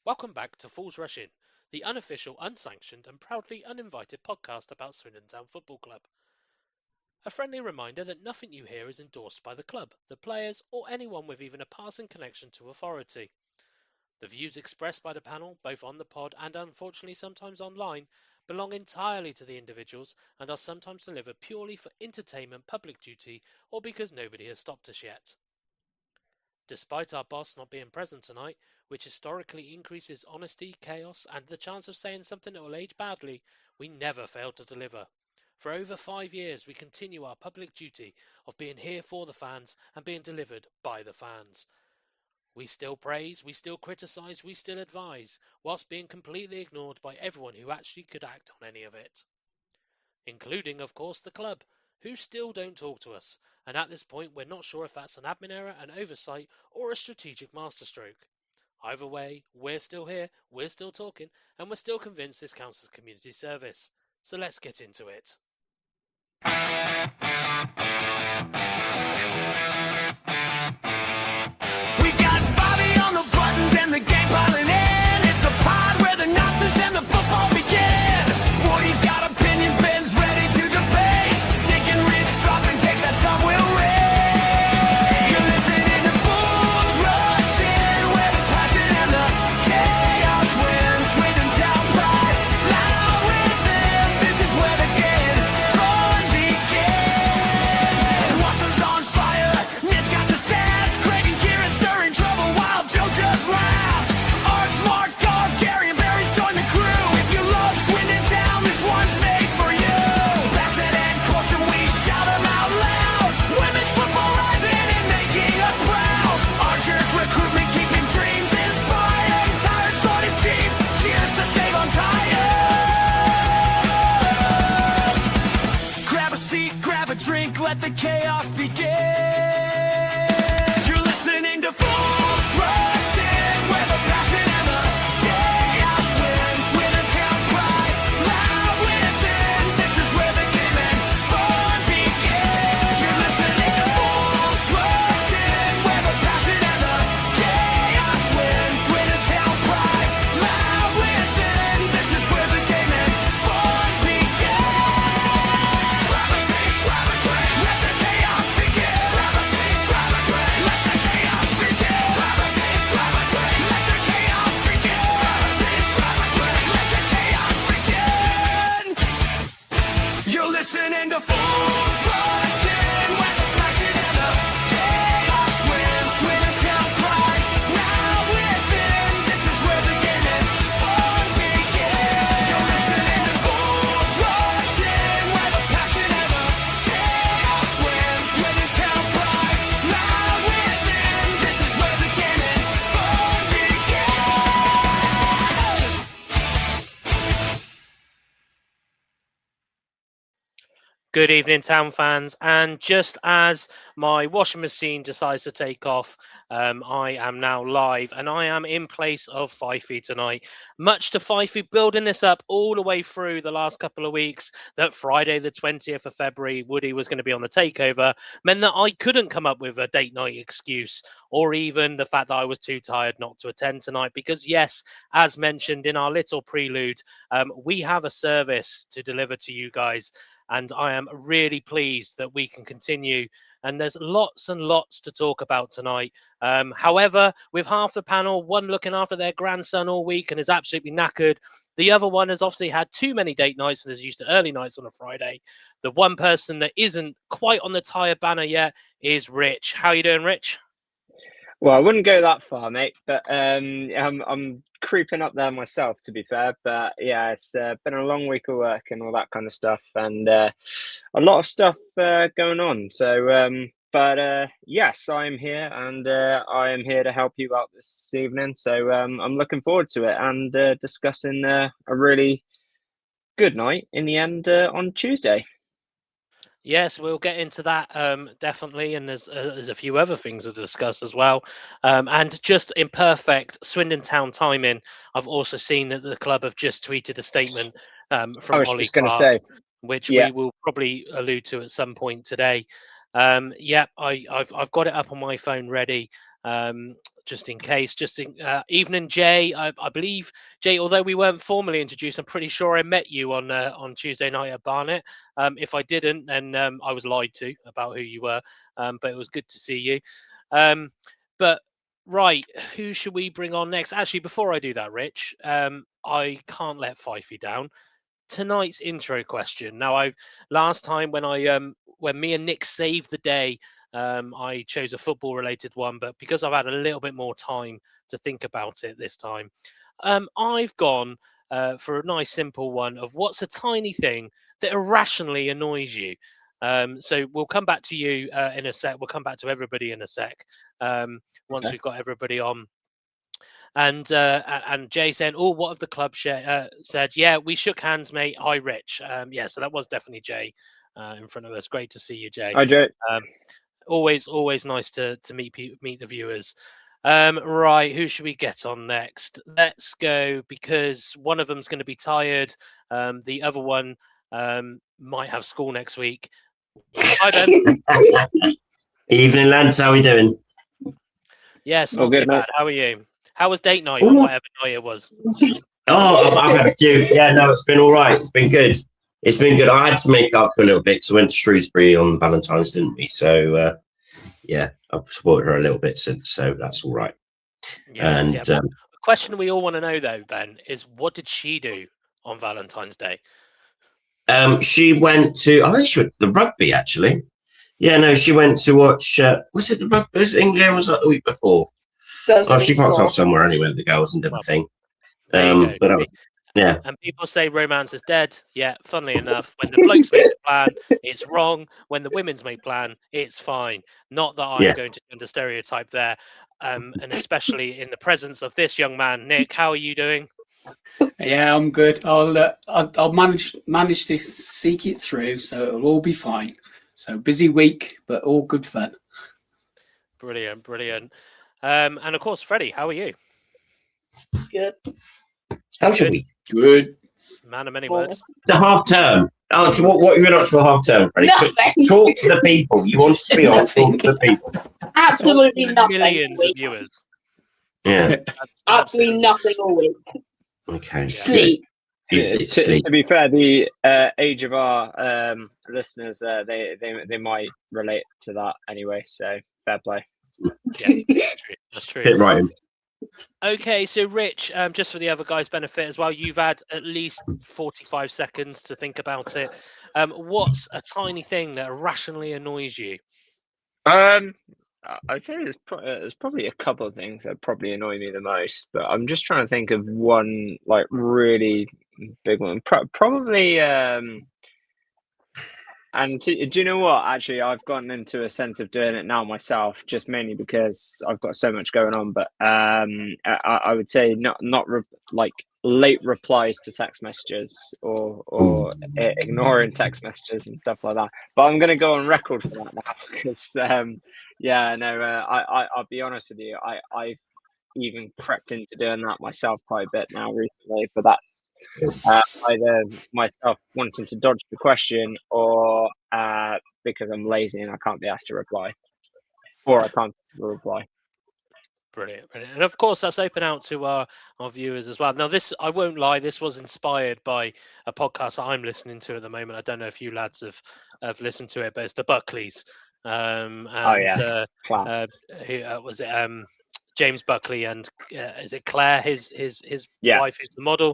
Welcome back to Fools Rush In, the unofficial, unsanctioned and proudly uninvited podcast about Swindon Town Football Club. A friendly reminder that nothing you hear is endorsed by the club, the players or anyone with even a passing connection to authority. The views expressed by the panel, both on the pod and unfortunately sometimes online, belong entirely to the individuals and are sometimes delivered purely for entertainment, public duty or because nobody has stopped us yet. Despite our boss not being present tonight, which historically increases honesty, chaos, and the chance of saying something that will age badly, we never fail to deliver. For over 5 years, we continue our public duty of being here for the fans and being delivered by the fans. We still praise, we still criticise, we still advise, whilst being completely ignored by everyone who actually could act on any of it. Including, of course, the club, who still don't talk to us, and at this point we're not sure if that's an admin error, an oversight, or a strategic masterstroke. Either way, we're still here, we're still talking, and we're still convinced this counts as community service. So let's get into it. We got Bobby on the buttons and the gang piling in. It's the pod where the nonsense and the football begin. Woody's got opinions, Ben's ready to debate. Nick and Rich dropping takes that some will rate. You're listening to Fools Rush In, where the passion and the chaos win. Swindon Town pride, loud with them. This is where the game fun begins. Watch the Good evening, Town fans. And just as my washing machine decides to take off, I am now live and I am in place of Fifey tonight. Much to Fifey building this up all the way through the last couple of weeks, that Friday, the 20th of February, Woody was going to be on the takeover, meant that I couldn't come up with a date night excuse or even the fact that I was too tired not to attend tonight. Because, yes, as mentioned in our little prelude, we have a service to deliver to you guys. And I am really pleased that we can continue. And there's lots and lots to talk about tonight. However, with half the panel, one looking after their grandson all week and is absolutely knackered. The other one has obviously had too many date nights and is used to early nights on a Friday. The one person that isn't quite on the tired banner yet is Rich. How are you doing, Rich? Well, I wouldn't go that far, mate, but I'm creeping up there myself, to be fair. But yeah, it's been a long week of work and all that kind of stuff, and a lot of stuff going on. So, but yes, I'm here, and I am here to help you out this evening. So I'm looking forward to it and discussing a really good night in the end on Tuesday. Yes, we'll get into that definitely, and there's a few other things to discuss as well. And just in perfect Swindon Town timing, I've also seen that the club have just tweeted a statement from I was Ollie just going to Clark, say, which yeah. we will probably allude to at some point today. Yeah, I've got it up on my phone ready. Just in case. Evening, Jay. I believe, Jay, although we weren't formally introduced, I'm pretty sure I met you on Tuesday night at Barnet. If I didn't, then I was lied to about who you were. But it was good to see you. But right, who should we bring on next? Actually, before I do that, Rich, I can't let Fifey down. Tonight's intro question. Now, last time when me and Nick saved the day, I chose a football related one, but because I've had a little bit more time to think about it this time, I've gone for a nice simple one of what's a tiny thing that irrationally annoys you. So we'll come back to you in a sec. We'll come back to everybody in a sec once we've got everybody on. And Jay saying, "Oh, what have the club said?" Yeah, we shook hands, mate. Hi, Rich. Yeah, so that was definitely Jay in front of us. Great to see you, Jay. Hi, Jay. Always nice to meet the viewers. Right, who should we get on next? Let's go, because one of them's going to be tired. The other one might have school next week. Hi, Ben. Evening, lads. How are we doing? Yes, not good, too bad. mate. How are you? How was date night or whatever night it was? Oh, I've had a few. Yeah, no, it's been all right. It's been good. It's been good. I had to make up for a little bit because I went to Shrewsbury on Valentine's, didn't we? So, yeah, I've supported her a little bit since, so that's all right. Yeah, and yeah. The question we all want to know, though, Ben, is what did she do on Valentine's Day? She went to, I think she went to the rugby, actually. Yeah, no, she went to watch, was it the rugby? Was it England? Was that the week before? She fucked off somewhere anyway with the girls and everything. But yeah. And people say romance is dead. Yeah, funnily enough, when the blokes make a plan, it's wrong. When the women's make plan, it's fine. Not that I'm going to gender stereotype there. And especially in the presence of this young man, Nick. How are you doing? Yeah, I'm good. I'll manage to seek it through, so it'll all be fine. So busy week, but all good fun. Brilliant. And of course, Freddie, how are you? Good. How's your week? Good. Man of many words. The half term. Oh, so what you been up to a half term, Freddie? Talk to the people. You want to be on. Talk to the people. Absolutely nothing. Millions of viewers. Yeah. Absolutely nothing all week. Okay. Sleep. To be fair, the age of our listeners, they might relate to that anyway. So fair play. Yeah, that's true. Hit right in. Okay, so Rich, just for the other guys' benefit as well, you've had at least 45 seconds to think about it. What's a tiny thing that irrationally annoys you? I'd say there's probably a couple of things that probably annoy me the most, but I'm just trying to think of one like really big one. Probably And do you know what? Actually, I've gotten into a sense of doing it now myself, just mainly because I've got so much going on. But I would say not like late replies to text messages or ignoring text messages and stuff like that. But I'm going to go on record for that now because I'll be honest with you. I've even crept into doing that myself quite a bit now recently. But that's either myself wanting to dodge the question or because I'm lazy and I can't be asked to reply, or I can't reply. Brilliant. And of course, that's open out to our viewers as well. Now, this, I won't lie, this was inspired by a podcast that I'm listening to at the moment. I don't know if you lads have listened to it, but it's the Buckleys. Was it James Buckley and is it Claire, his wife, who's the model?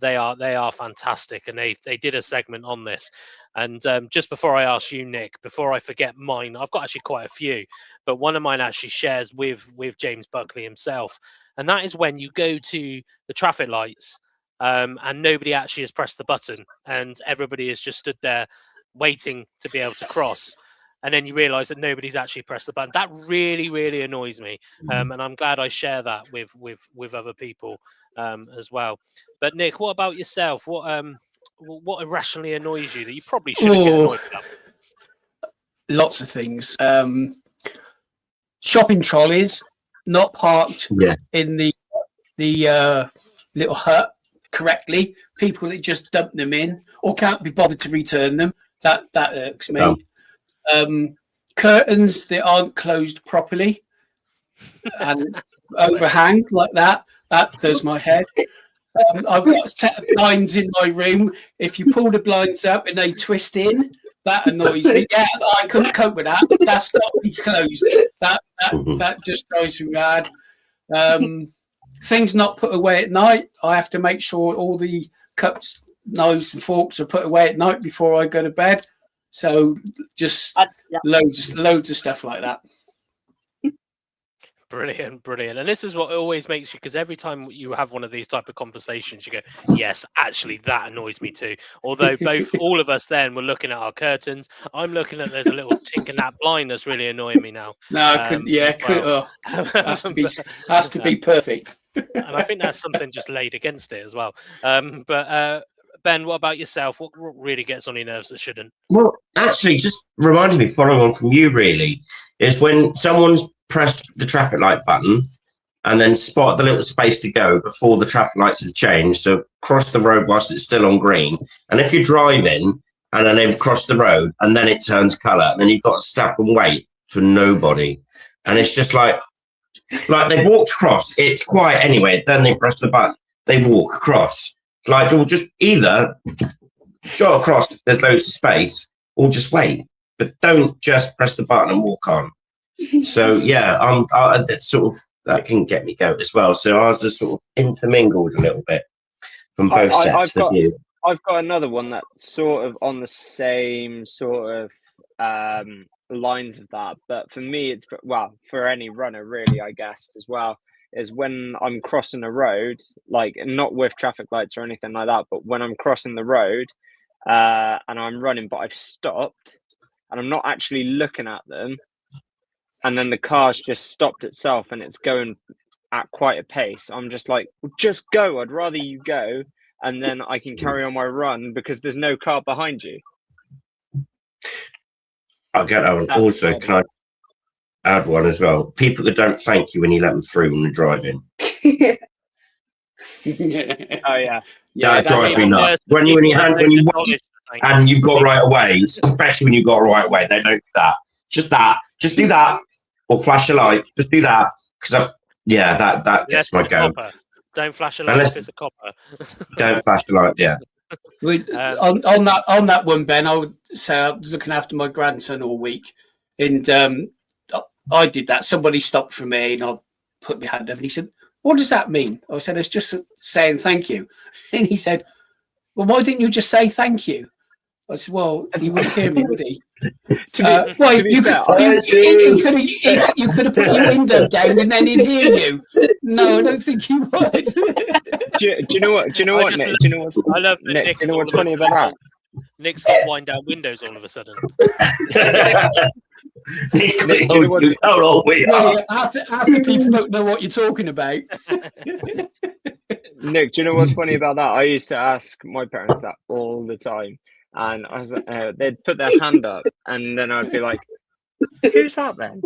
They are fantastic, and they did a segment on this. And just before I ask you, Nick, before I forget mine, I've got actually quite a few, but one of mine actually shares with James Buckley himself, and that is when you go to the traffic lights and nobody actually has pressed the button, and everybody has just stood there waiting to be able to cross. And then you realise that nobody's actually pressed the button. That really, really annoys me, and I'm glad I share that with other people as well. But Nick, what about yourself? What irrationally annoys you that you probably shouldn't get annoyed about? Lots of things. Shopping trolleys not parked in the little hut correctly. People that just dump them in or can't be bothered to return them. That irks me. Oh. Curtains that aren't closed properly and overhang like that does my head. I've got a set of blinds in my room. If you pull the blinds up and they twist in, that annoys me. Yeah, I couldn't cope with that. That's got to be closed. That just drives me mad. Things not put away at night. I have to make sure all the cups, knives and forks are put away at night before I go to bed. So just loads of stuff like that. Brilliant. And this is what always makes you, because every time you have one of these type of conversations, you go, yes, actually, that annoys me too. Although all of us then were looking at our curtains. I'm looking at, there's a little chink in that blind that's really annoying me now. No, has to be perfect. And I think that's something just laid against it as well. But Ben, what about yourself? What really gets on your nerves that shouldn't? Well, actually, just reminded me, following on from you, really, is when someone's pressed the traffic light button and then spot the little space to go before the traffic lights have changed. So cross the road whilst it's still on green. And if you're driving and then they've crossed the road and then it turns colour, and then you've got to stop and wait for nobody. And it's just like they've walked across. It's quiet anyway. Then they press the button. They walk across. Like, you'll just either go across, there's loads of space, or just wait. But don't just press the button and walk on. So, yeah, that's sort of, that can get me going as well. So I was just sort of intermingled a little bit from both sets of you. I've got another one that's sort of on the same sort of lines of that. But for me, it's, well, for any runner, really, I guess, as well, is when I'm crossing a road, like not with traffic lights or anything like that, but when I'm crossing the road and I'm running, but I've stopped and I'm not actually looking at them, and then the car's just stopped itself and it's going at quite a pace. I'm just like, just go. I'd rather you go, and then I can carry on my run because there's no car behind you. I'll get that one. Also, can I add one as well? People that don't thank you when you let them through when they're driving. Oh yeah, that drives me nuts. When you wait and you've got right away, especially when you've got right away, they don't do that. Just do that, or flash a light. Just do that, because that gets my go. Don't flash a light if it's a copper. Don't flash a light. Yeah. On that one, Ben, I would say I was looking after my grandson all week, and I did that. Somebody stopped for me, and I put my hand up, and he said, "What does that mean?" I said, "It's just saying thank you." And he said, "Well, why didn't you just say thank you?" I said, "Well, he wouldn't hear me, would he?" You could have put your window down and then he'd hear you. No, I don't think he would. Do you know what, Nick? Do you know what's funny about that? Nick's got wind down windows all of a sudden. Nick, Nick, do you know what- how old we are. After people don't know what you're talking about. Nick, do you know what's funny about that? I used to ask my parents that all the time, and I was they'd put their hand up, and then I'd be like, "Who's that then?"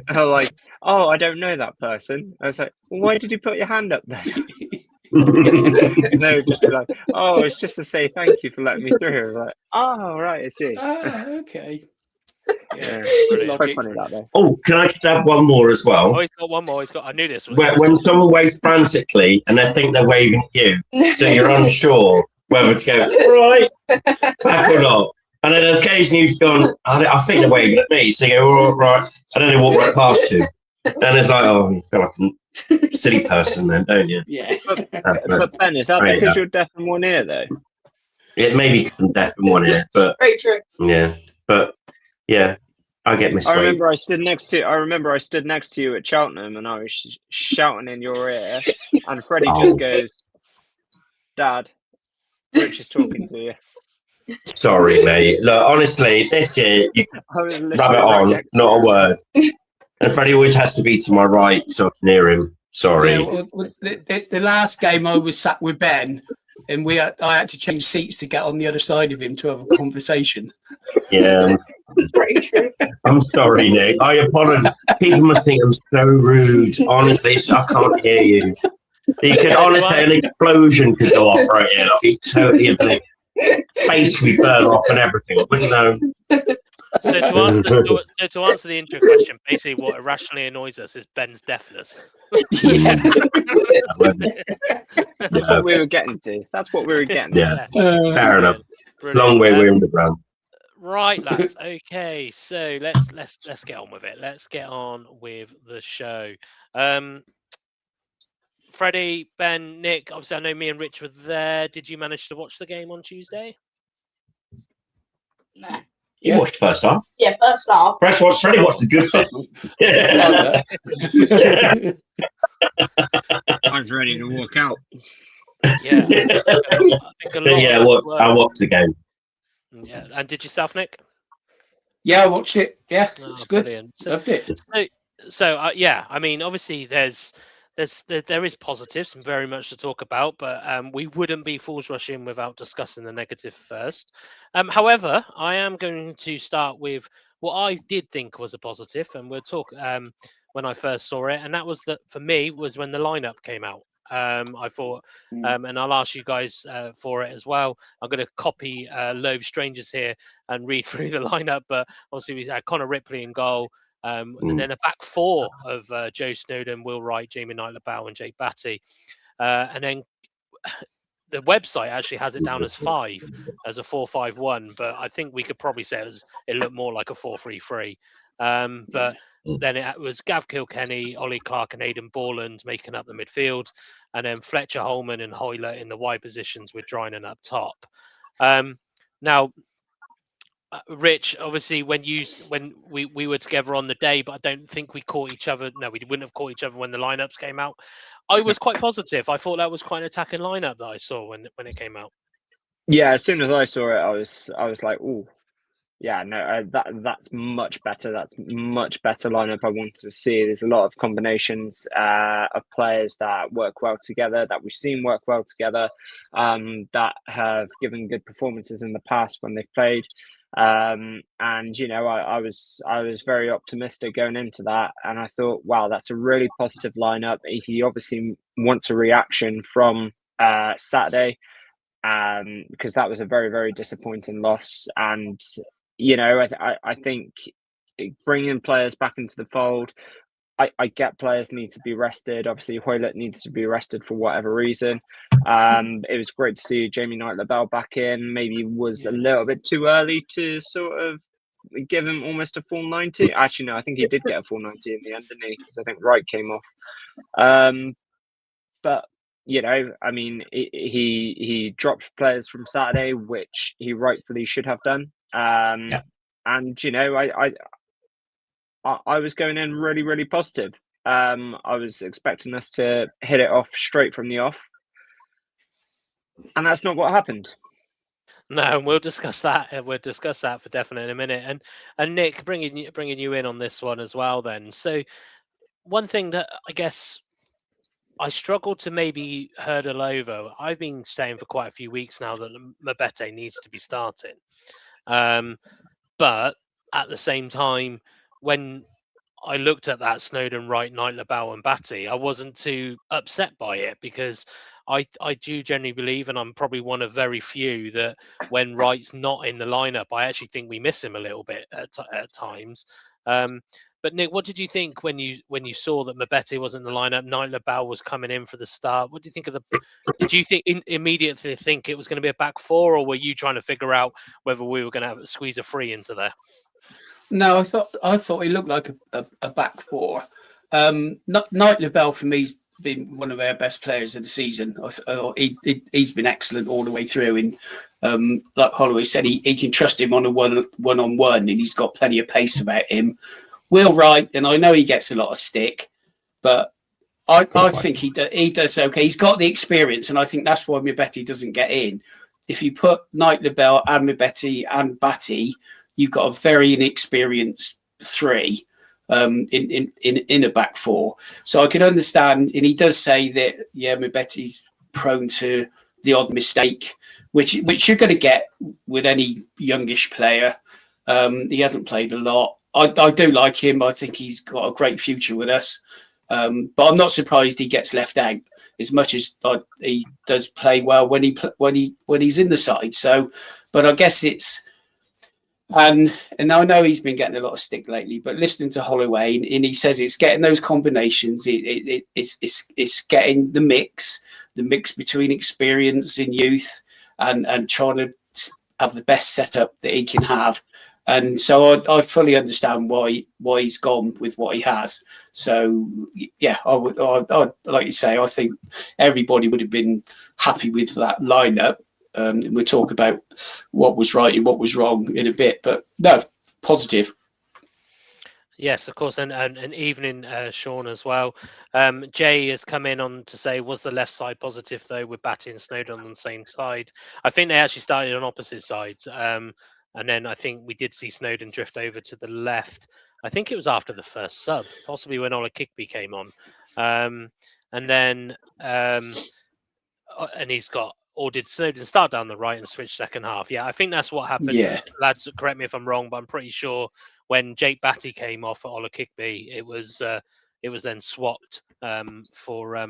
I'm like, "Oh, I don't know that person." I was like, well, "Why did you put your hand up then?" And they would just be like, "Oh, it's just to say thank you for letting me through." I was like, "Oh, right, I see." Okay. Yeah, Brilliant. quite funny that though. Oh, can I just add one more as well? Oh, he's got one more. I knew this was. When someone waves frantically and they think they're waving at you, so you're unsure whether to go right back or not. And then occasionally you've gone, I think they're waving at me, so you go, all right, and then they walk right past you. And it's like, oh, you feel like a silly person then, don't you? Yeah. But Ben, is that because you're deaf in one ear though? It may be deaf in one ear, but Very true. yeah, but yeah, I get I miswaved. remember I stood next to you at Cheltenham, and I was shouting in your ear, and Freddie just goes, "Dad, Rich is talking to you." Sorry, mate. Look, honestly, this year you I was rub it literally right on, next to not a you. word. And Freddie always has to be to my right so I can hear him. Sorry. Yeah, well, the last game I was sat with Ben, and I had to change seats to get on the other side of him to have a conversation. Yeah. Very true. I'm sorry, Nick. I apologize. People must think I'm so rude. Honestly, I can't hear you. You could honestly, an explosion could go off right here. I'll be totally oblivious. Face we burn off and everything. I wouldn't know. So to answer the intro question, basically what irrationally annoys us is Ben's deafness. Yeah. That's what we were getting to. That's what we were getting to. Yeah, fair enough. Brilliant. Long way we're underground. Right, lads. Okay, so let's get on with it. Let's get on with the show. Freddie, Ben, Nick. Obviously, I know me and Rich were there. Did you manage to watch the game on Tuesday? Nah. You watched first half. Yeah, first half. Freddie watched the good bit. I was ready to walk out. Yeah. I watched the game. Yeah, and did yourself, Nick? Yeah, I watched it. Yeah, Oh, it's good. brilliant. Loved it. So yeah, I mean, obviously there is positives and very much to talk about, but we wouldn't be Fools Rush In without discussing the negative first. However, I am going to start with what I did think was a positive, and we'll talk when I first saw it, and that was that for me was when the lineup came out. I thought, and I'll ask you guys for it as well. I'm going to copy Loathe Strangers here and read through the lineup, but obviously we had Connor Ripley in goal. And then a back four of Joe Snowden, Will Wright, Jamie Knight-Labow, and Jake Batty. And then the website actually has it down as 5, as a 4-5-1, but I think we could probably say it looked more like a 4-3-3. But then it was Gav Kilkenny, Ollie Clark, and Aidan Borland making up the midfield, and then Fletcher, Holman, and Hoyle in the wide positions with Drinan up top. Now, Rich, obviously, when we were together on the day, but I don't think we caught each other. No, we wouldn't have caught each other when the lineups came out. I was quite positive. I thought that was quite an attacking lineup that I saw when it came out. Yeah, as soon as I saw it, I was like, "Oh, yeah, no, that's much better. That's much better lineup I wanted to see." There's a lot of combinations of players that work well together, that we've seen work well together, that have given good performances in the past when they've played. And I was very optimistic going into that, and I thought, wow, that's a really positive lineup. He obviously wants a reaction from Saturday, because that was a very, very disappointing loss. And I think bringing players back into the fold, I get players need to be rested. Obviously, Hoylett needs to be rested for whatever reason. It was great to see Jamie Knight-Labow back in. Maybe was a little bit too early to sort of give him almost a full 90. Actually, no, I think he did get a full 90 in the end, didn't he? Because I think Wright came off. But I mean, he dropped players from Saturday, which he rightfully should have done. And I was going in really, really positive. I was expecting us to hit it off straight from the off. And that's not what happened. No, and we'll discuss that. We'll discuss that for definite in a minute. And Nick, bringing you in on this one as well. Then, so one thing that I guess I struggle to maybe hurdle over. I've been saying for quite a few weeks now that Mabete needs to be starting, but at the same time, when I looked at that Snowden, Wright, Knight, Labelle and Batty, I wasn't too upset by it because I do generally believe, and I'm probably one of very few, that when Wright's not in the lineup, I actually think we miss him a little bit at times. But Nick, what did you think when you saw that Mabete wasn't in the lineup, Knight, Labelle was coming in for the start? What do you think of the? Did you think immediately think it was going to be a back four, or were you trying to figure out whether we were going to squeeze a free into there? No, I thought he looked like a back four. Knight Labelle for me's been one of our best players of the season. He's been excellent all the way through. And like Holloway said, he can trust him on a one-on-one, and he's got plenty of pace about him. Will Wright, and I know he gets a lot of stick, but I think he does okay. He's got the experience, and I think that's why Mabete doesn't get in. If you put Knight, Labelle, and Mabete and Batty, you've got a very inexperienced three in a back four. So I can understand, and he does say that Mabete's prone to the odd mistake, which you're going to get with any youngish player. He hasn't played a lot. I do like him. I think he's got a great future with us. But I'm not surprised he gets left out as much as he does play well when he's in the side. So, but I guess it's. And I know he's been getting a lot of stick lately, but listening to Holloway, and he says it's getting those combinations. It's getting the mix between experience and youth, and trying to have the best setup that he can have. And so I fully understand why he's gone with what he has. So yeah, I like you say, I think everybody would have been happy with that lineup. We'll talk about what was right and what was wrong in a bit, but no, positive. Yes, of course, and evening, Sean, as well. Jay has come in on to say, was the left side positive though, with Batty and Snowden on the same side? I think they actually started on opposite sides, and then I think we did see Snowden drift over to the left. I think it was after the first sub, possibly when Ola Kigby came on, and then and he's got. Or did Snowden start down the right and switch second half? Yeah, I think that's what happened. Yeah. Lads, correct me if I'm wrong, but I'm pretty sure when Jake Batty came off at Ola Kigby, it was then swapped for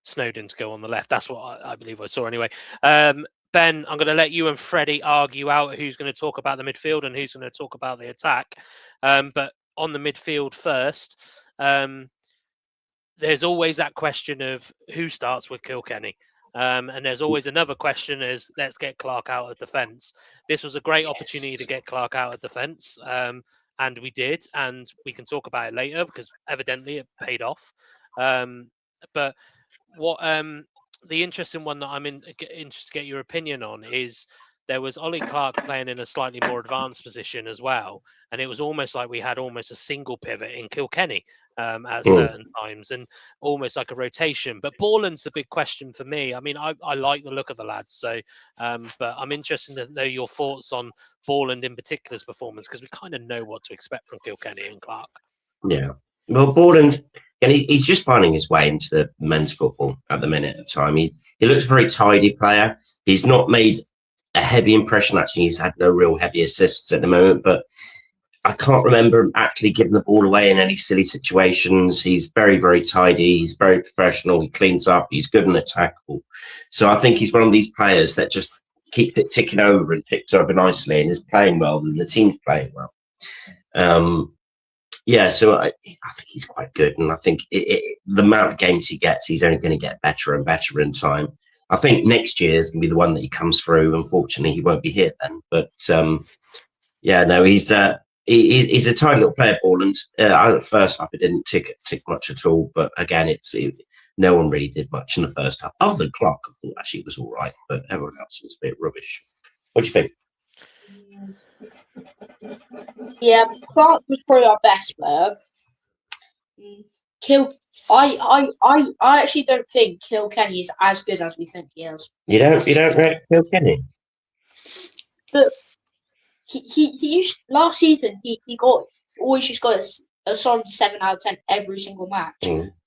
Snowden to go on the left. That's what I believe I saw anyway. Ben, I'm going to let you and Freddie argue out who's going to talk about the midfield and who's going to talk about the attack. But on the midfield first, there's always that question of who starts with Kilkenny. And there's always another question is, let's get Clark out of defence. This was a great opportunity to get Clark out of defence, and we did, and we can talk about it later because evidently it paid off. But what the interesting one that I'm interested to get your opinion on is there was Ollie Clark playing in a slightly more advanced position as well, and it was almost like we had almost a single pivot in Kilkenny at certain times, and almost like a rotation. But Borland's the big question for me. I mean, I like the look of the lads, so but I'm interested to know your thoughts on Borland in particular's performance, because we kind of know what to expect from Kilkenny and Clark. Yeah, well, Borland, and he's just finding his way into the men's football at the minute of time. He looks a very tidy player. He's not made a heavy impression. Actually, he's had no real heavy assists at the moment, but I can't remember him actually giving the ball away in any silly situations. He's very, very tidy. He's very professional. He cleans up. He's good and attackable. So I think he's one of these players that just keeps it ticking over and ticked over nicely and is playing well, and the team's playing well. Yeah, so I think he's quite good, and I think the amount of games he gets, he's only going to get better and better in time. I think next year is going to be the one that he comes through. Unfortunately, he won't be here then. But yeah, no, he's a tight little player, Borland. At first half, it didn't tick much at all. But again, no one really did much in the first half. Other than Clark, I thought actually it was all right, but everyone else was a bit rubbish. What do you think? Yeah, Clark was probably our best player. I actually don't think Kilkenny is as good as we think he is. You don't rate Kilkenny? But he used last season. He always just got a solid 7 out of 10 every single match.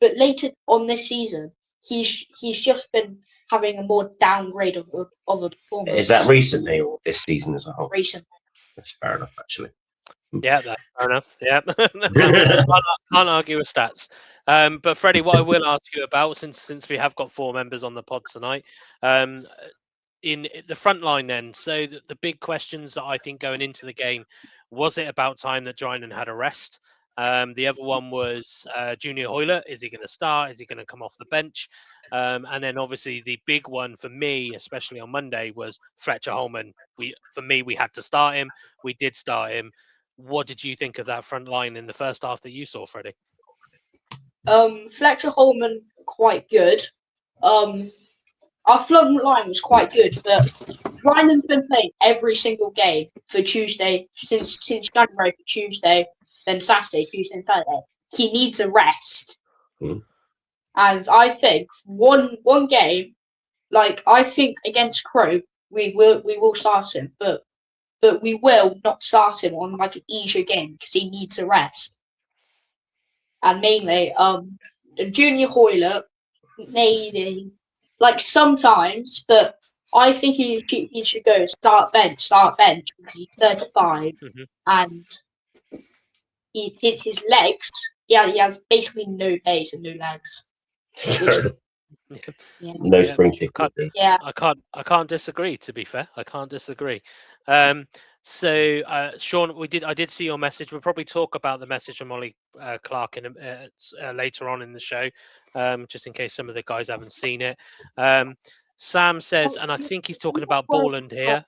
But later on this season, he's just been having a more downgrade of a performance. Is that recently or this season as a whole? Recently. That's fair enough, actually. Yeah, that's fair enough. Yeah, can't argue with stats. But Freddie, what I will ask you about, since we have got 4 members on the pod tonight, in the front line then, so the big questions that I think going into the game, was it about time that Drinan had a rest? The other one was Junior Hoilett. Is he going to start? Is he going to come off the bench? And then obviously the big one for me, especially on Monday, was Fletcher Holman. We had to start him. We did start him. What did you think of that front line in the first half that you saw, Freddie? Fletcher Holman, quite good. Our front line was quite good, but Ryan's been playing every single game for Tuesday since January for Tuesday, then Saturday, Tuesday and Saturday. He needs a rest, and I think one game, like I think against Crewe, we will start him, but we will not start him on like an easier game because he needs a rest. And mainly, Junior Hoilett, maybe, like sometimes, but I think he should go start bench because he's 35 and his legs. Yeah, he has basically no pace and no legs. No spring kick. I can't disagree. To be fair, I can't disagree. So, Sean, I did see your message. We'll probably talk about the message from Ollie Clark later on in the show, just in case some of the guys haven't seen it. Sam says, and I think he's talking about Borland here.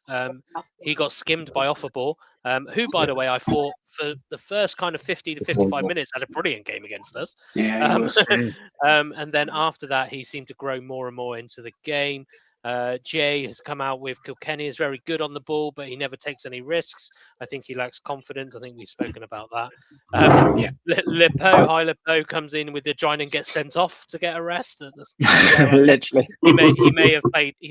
He got skimmed by Offerball, who, by the way, I thought for the first kind of 50 to 55 minutes had a brilliant game against us. Yeah, and then after that, he seemed to grow more and more into the game. Jay has come out with Kilkenny is very good on the ball, but he never takes any risks. I think he lacks confidence. I think we've spoken about that. Lipo comes in with the Drinan and gets sent off to get a rest. Literally, he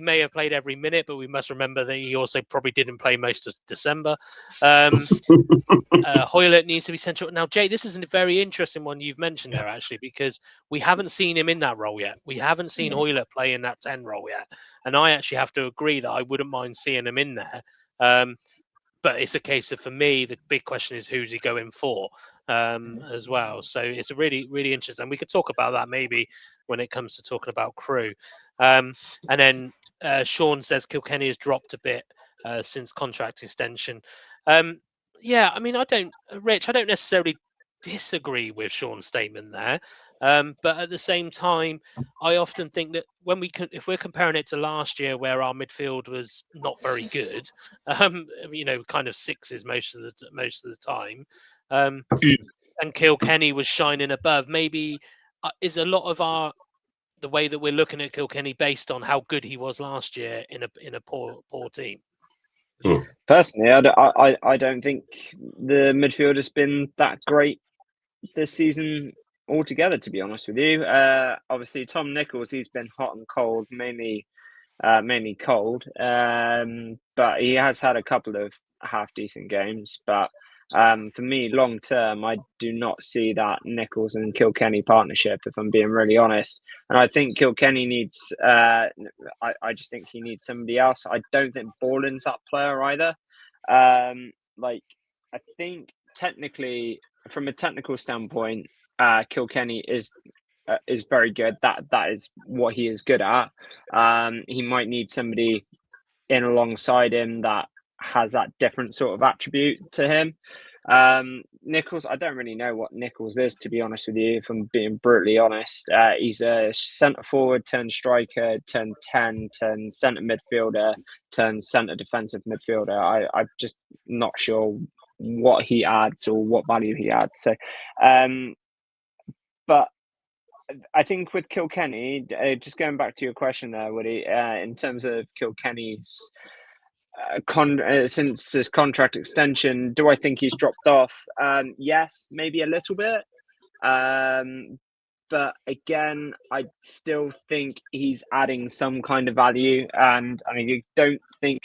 may have played every minute, but we must remember that he also probably didn't play most of December. Hoilett needs to be central. Now, Jay, this is a very interesting one you've mentioned there, actually, because we haven't seen him in that role yet. We haven't seen Hoilett play in that 10 role yet. And I actually have to agree that I wouldn't mind seeing him in there. But it's a case of, for me, the big question is who's he going for as well. So it's a really, really interesting. We could talk about that maybe when it comes to talking about Crewe. And then Sean says Kilkenny has dropped a bit since contract extension. Yeah, I mean, I don't necessarily disagree with Sean's statement there. But at the same time, I often think that if we're comparing it to last year, where our midfield was not very good, kind of sixes most of the time, and Kilkenny was shining above. Maybe is a lot of the way that we're looking at Kilkenny based on how good he was last year in a poor team. Personally, I don't think the midfield has been that great this season altogether, to be honest with you. Obviously, Tom Nichols, he's been hot and cold, mainly cold, but he has had a couple of half decent games. But for me, long term, I do not see that Nichols and Kilkenny partnership, if I'm being really honest. And I think Kilkenny needs, I just think he needs somebody else. I don't think Borland's that player either. I think technically, from a technical standpoint, Kilkenny is very good. That is what he is good at. He might need somebody in alongside him that has that different sort of attribute to him. Nichols, I don't really know what Nichols is, to be honest with you, if I'm being brutally honest. He's a centre forward turned striker, turned 10, turned centre midfielder, turned centre defensive midfielder. I'm just not sure what he adds or what value he adds. So, but I think with Kilkenny, just going back to your question there, Woody, in terms of Kilkenny's since his contract extension, do I think he's dropped off? Yes, maybe a little bit. but again, I still think he's adding some kind of value, and I don't think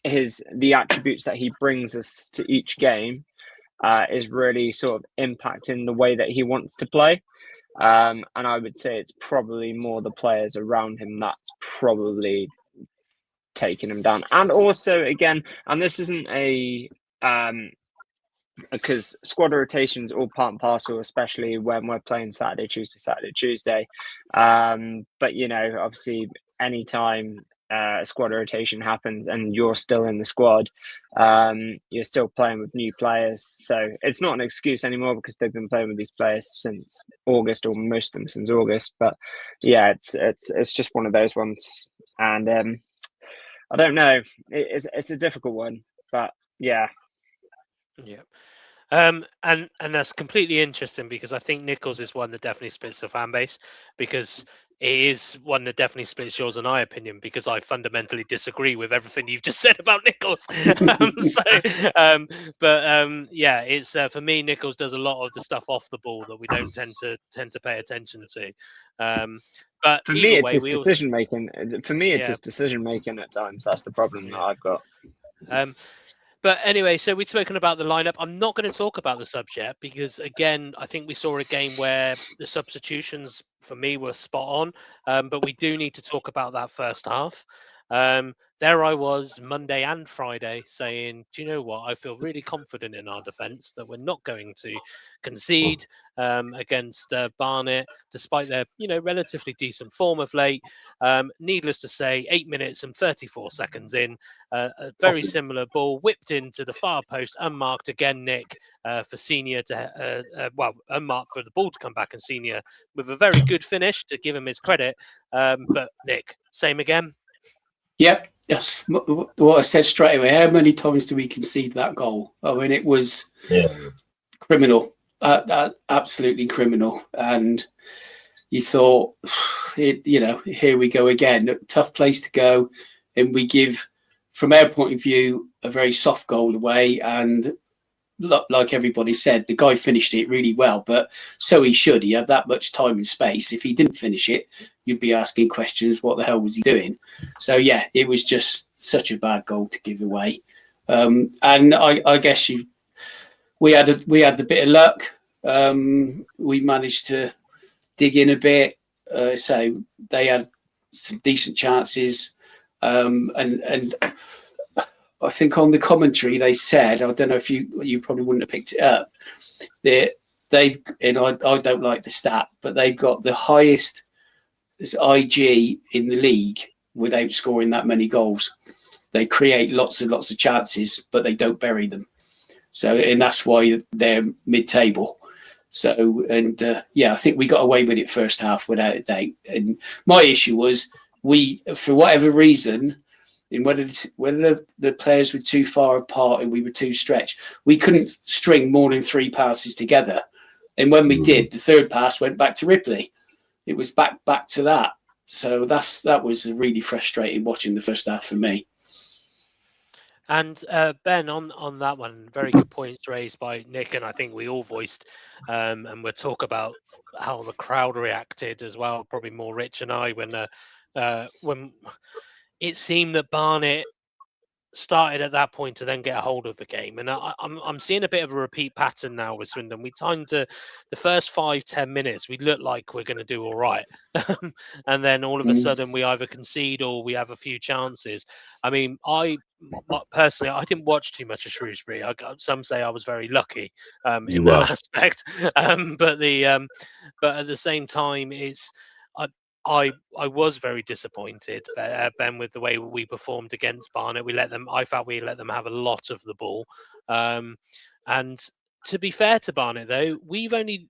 the attributes that he brings us to each game is really sort of impacting the way that he wants to play. And I would say it's probably more the players around him that's probably taking him down. And also, again, and this isn't because squad rotation is all part and parcel, especially when we're playing Saturday, Tuesday. But, obviously, anytime a squad rotation happens and you're still in the squad, you're still playing with new players. So it's not an excuse anymore because they've been playing with these players since August, or most of them since August. But yeah, it's just one of those ones. And I don't know. It's a difficult one, but yeah. Yeah. And that's completely interesting because I think Nichols is one that definitely splits the fan base, because it is one that definitely splits yours and I opinion, because I fundamentally disagree with everything you've just said about Nichols. Yeah, it's for me, Nichols does a lot of the stuff off the ball that we don't tend to pay attention to. But for me, it's his decision making. For me, it's his decision making at times. That's the problem that I've got. But anyway, so we've spoken about the lineup. I'm not going to talk about the subs yet because, again, I think we saw a game where the substitutions for me were spot on. But we do need to talk about that first half. There I was Monday and Friday saying, do you know what? I feel really confident in our defence that we're not going to concede against Barnet, despite their, relatively decent form of late. Needless to say, 8 minutes and 34 seconds in, a very similar ball whipped into the far post, unmarked again, Nick, for Senior to, unmarked for the ball to come back, and Senior with a very good finish to give him his credit. But Nick, same again. Yep, that's what I said straight away. How many times do we concede that goal? I mean, it was criminal, absolutely criminal. And you thought, here we go again. Tough place to go. And we give, from our point of view, a very soft goal away. And like everybody said, the guy finished it really well, but so he should. He had that much time and space. If he didn't finish it, you'd be asking questions, what the hell was he doing? So yeah, it was just such a bad goal to give away. And I guess we had the bit of luck. We managed to dig in a bit. So they had some decent chances. And I think on the commentary they said, I don't know if you probably wouldn't have picked it up, that I don't like the stat, but they've got the highest IG in the league without scoring that many goals. They create lots and lots of chances, but they don't bury them. So, and that's why they're mid-table. So, and I think we got away with it first half without a doubt. And my issue was for whatever reason, in whether the players were too far apart and we were too stretched, we couldn't string more than 3 passes together. And when we did, the third pass went back to Ripley. It was back to that. So that was really frustrating watching the first half for me. And Ben, on that one, very good points raised by Nick, and I think we all voiced, and we'll talk about how the crowd reacted as well, probably more Rich and I, when it seemed that Barnet started at that point to then get a hold of the game. And I'm seeing a bit of a repeat pattern now with Swindon. We timed the first 5-10 minutes, we look like we're going to do all right. And then all of a sudden we either concede or we have a few chances. I mean, personally, I didn't watch too much of Shrewsbury. Some say I was very lucky in that aspect. But at the same time, I was very disappointed, Ben, with the way we performed against Barnet. I felt we let them have a lot of the ball. And to be fair to Barnet, though, we've only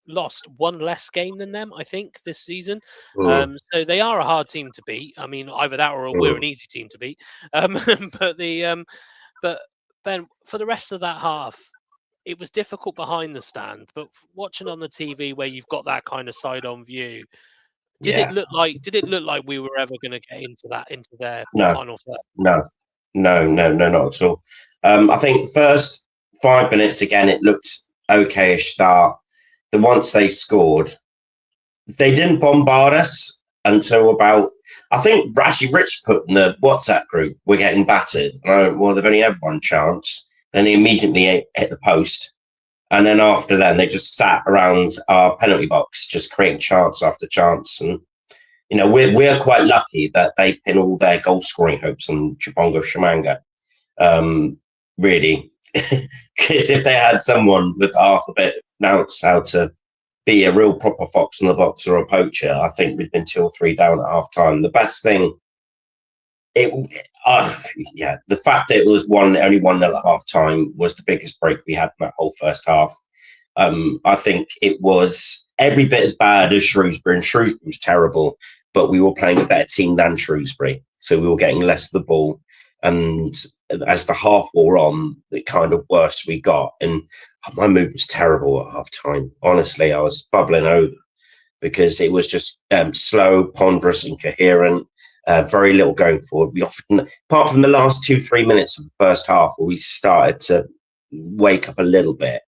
lost one less game than them, I think, this season. So they are a hard team to beat. I mean, either that or we're an easy team to beat. But Ben, for the rest of that half, it was difficult behind the stand. But watching on the TV where you've got that kind of side-on view, did it look like we were ever going to get into their final third? No, not at all. I think first 5 minutes again, it looked okay-ish start. Then once they scored, they didn't bombard us until about, I think actually Rich put in the WhatsApp group, we're getting battered. And I went, well, they've only had one chance. And they immediately hit the post. And then after that, they just sat around our penalty box, just creating chance after chance. And, you know, we're quite lucky that they pin all their goal scoring hopes on Chibongo Shamanga. Really. Because if they had someone with half a bit of nous how to be a real proper fox in the box or a poacher, I think we'd been 2 or 3 down at half time. The best thing, the fact that it was only 1-0 at half time was the biggest break we had in that whole first half. I think it was every bit as bad as Shrewsbury, and Shrewsbury was terrible, but we were playing a better team than Shrewsbury, so we were getting less of the ball. And as the half wore on, the kind of worse we got. And my mood was terrible at half time. Honestly, I was bubbling over because it was just slow, ponderous, incoherent, very little going forward. We often, apart from the last 2-3 minutes of the first half, where we started to wake up a little bit.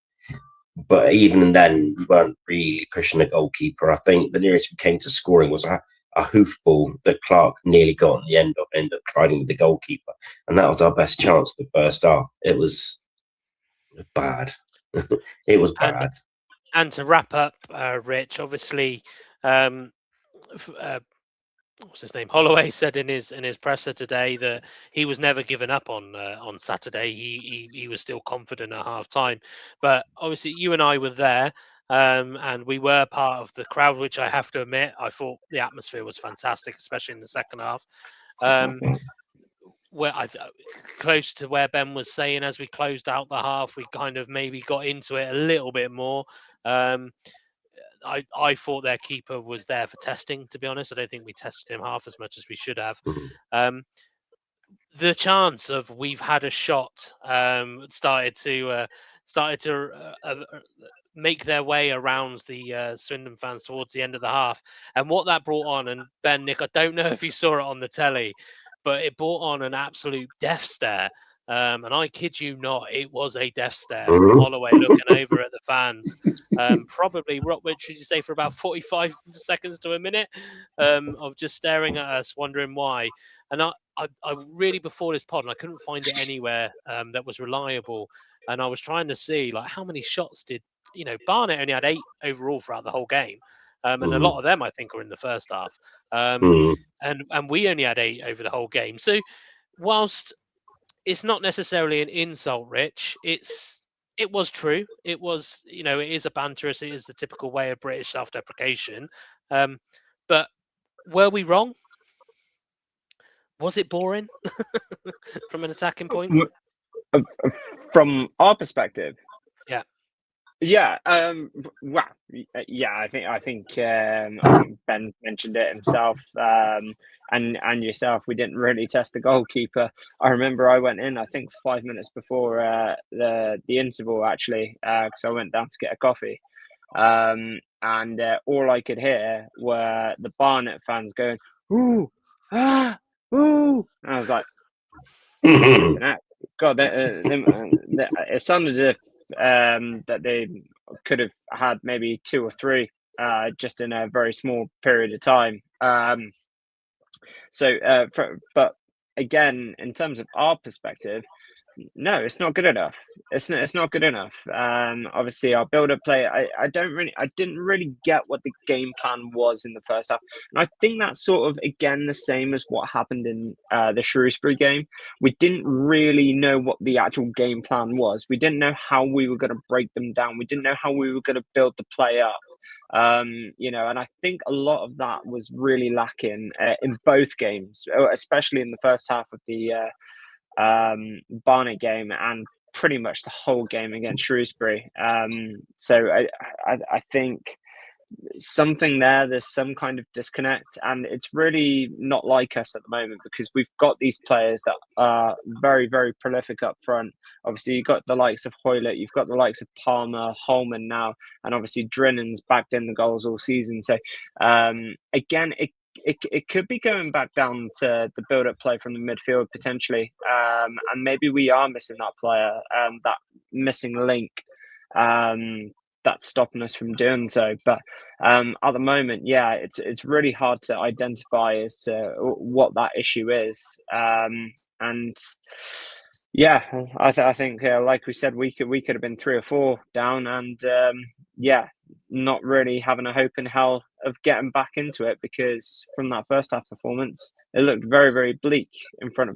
But even then, we weren't really pushing the goalkeeper. I think the nearest we came to scoring was a hoofball that Clark nearly got on the end up colliding with the goalkeeper, and that was our best chance of the first half. It was bad. It was bad. And to wrap up, Rich, obviously, what's his name? Holloway said in his presser today that he was never given up on Saturday. He was still confident at half time, but obviously you and I were there. And we were part of the crowd, which I have to admit, I thought the atmosphere was fantastic, especially in the second half. Where close to where Ben was saying, as we closed out the half, we kind of maybe got into it a little bit more. I thought their keeper was there for testing, to be honest. I don't think we tested him half as much as we should have. The chance of we've had a shot started to make their way around the Swindon fans towards the end of the half. And what that brought on, and Ben, Nick, I don't know if you saw it on the telly, but it brought on an absolute death stare. And I kid you not, it was a death stare from Holloway looking over at the fans. Probably, which did you say, for about 45 seconds to a minute of just staring at us, wondering why. And I really, before this pod, and I couldn't find it anywhere that was reliable. And I was trying to see, like, how many shots did, Barnet only had 8 overall throughout the whole game. And a lot of them, I think, were in the first half. And we only had 8 over the whole game. So whilst it's not necessarily an insult, Rich, it was true. It was, it is a banterous, it is the typical way of British self-deprecation. But were we wrong? Was it boring from an attacking point? From our perspective, yeah. Yeah, well, yeah. I think Ben's mentioned it himself, and yourself. We didn't really test the goalkeeper. I remember I went in, I think 5 minutes before the interval, actually, because I went down to get a coffee, and all I could hear were the Barnet fans going, "Ooh, ah, ooh," and I was like, "God, it sounded as if." That they could have had maybe 2 or 3 just in a very small period of time. But again, in terms of our perspective, no, it's not good enough. It's not good enough. Obviously, our build-up play, I didn't really get what the game plan was in the first half, and I think that's sort of again the same as what happened in the Shrewsbury game. We didn't really know what the actual game plan was. We didn't know how we were going to break them down. We didn't know how we were going to build the play up. And I think a lot of that was really lacking in both games, especially in the first half of the Barnet game and pretty much the whole game against Shrewsbury. So I think something there's some kind of disconnect, and it's really not like us at the moment because we've got these players that are very, very prolific up front. Obviously, you've got the likes of Hoylett, you've got the likes of Palmer, Holman now, and obviously Drinnan's backed in the goals all season. So again, it could be going back down to the build-up play from the midfield potentially, and maybe we are missing that player, that missing link, that's stopping us from doing so. But at the moment, yeah, it's really hard to identify as to what that issue is. And yeah, I think like we said, we could have been 3 or 4 down, and yeah, not really having a hope in hell of getting back into it, because from that first half performance, it looked very, very bleak in front of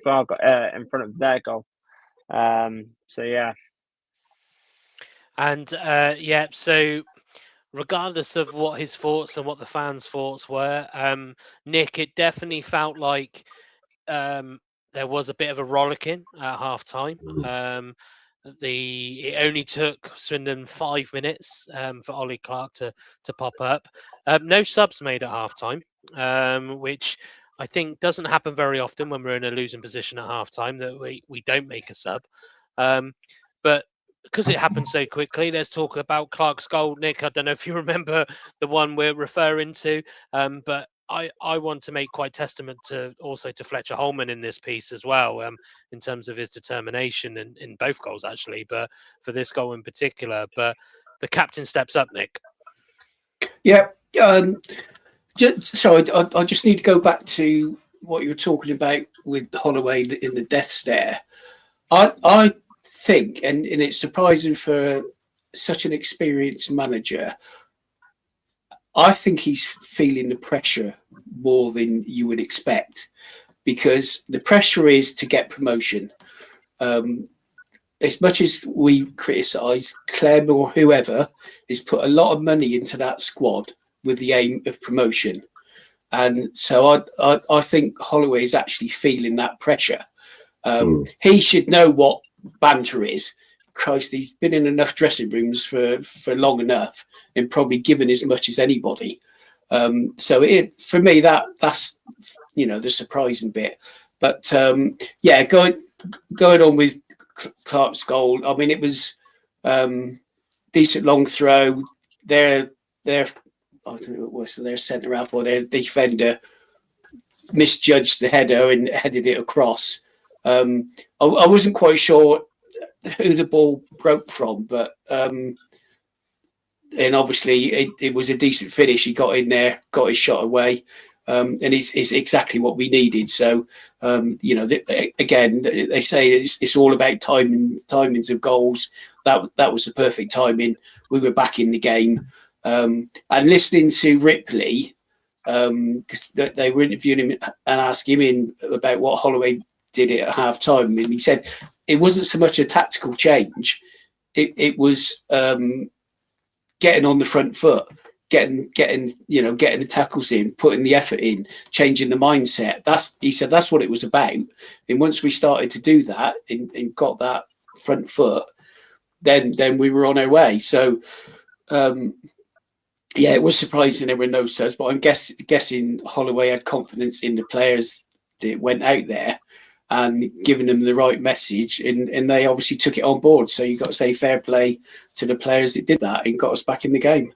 their goal. So yeah. And yeah, so regardless of what his thoughts and what the fans' thoughts were, Nick, it definitely felt like there was a bit of a rollicking at half time. It only took Swindon 5 minutes for Ollie Clarke to pop up. No subs made at half time, which I think doesn't happen very often when we're in a losing position at half time, that we don't make a sub. But because it happened so quickly, let's talk about Clarke's goal. Nick, I don't know if you remember the one we're referring to, but I want to make quite testament to Fletcher Holman in this piece as well, in terms of his determination in both goals, actually, but for this goal in particular. But the captain steps up, Nick. Yeah. So I just need to go back to what you were talking about with Holloway in the death stare. I think, and it's surprising for such an experienced manager, I think he's feeling the pressure more than you would expect, because the pressure is to get promotion. As much as we criticise, Clem or whoever has put a lot of money into that squad with the aim of promotion. And so I think Holloway is actually feeling that pressure. He should know what banter is. Christ, he's been in enough dressing rooms for long enough and probably given as much as anybody. So for me, that's the surprising bit. But yeah, going on with Clarke's goal, I mean, it was decent long throw. Their centre half or their defender misjudged the header and headed it across. I wasn't quite sure who the ball broke from, but and obviously it was a decent finish. He got in there, got his shot away, and it's exactly what we needed. So again, they say it's all about timings of goals. That was the perfect timing. We were back in the game, and listening to Ripley, because they were interviewing him and asking him about what Holloway did it at half time, and he said it wasn't so much a tactical change. It was getting on the front foot, getting the tackles in, putting the effort in, changing the mindset. He said that's what it was about. And once we started to do that and got that front foot, then we were on our way. So yeah, it was surprising there were no subs, but I'm guessing Holloway had confidence in the players that went out there and giving them the right message, and they obviously took it on board. So you've got to say fair play to the players that did that and got us back in the game.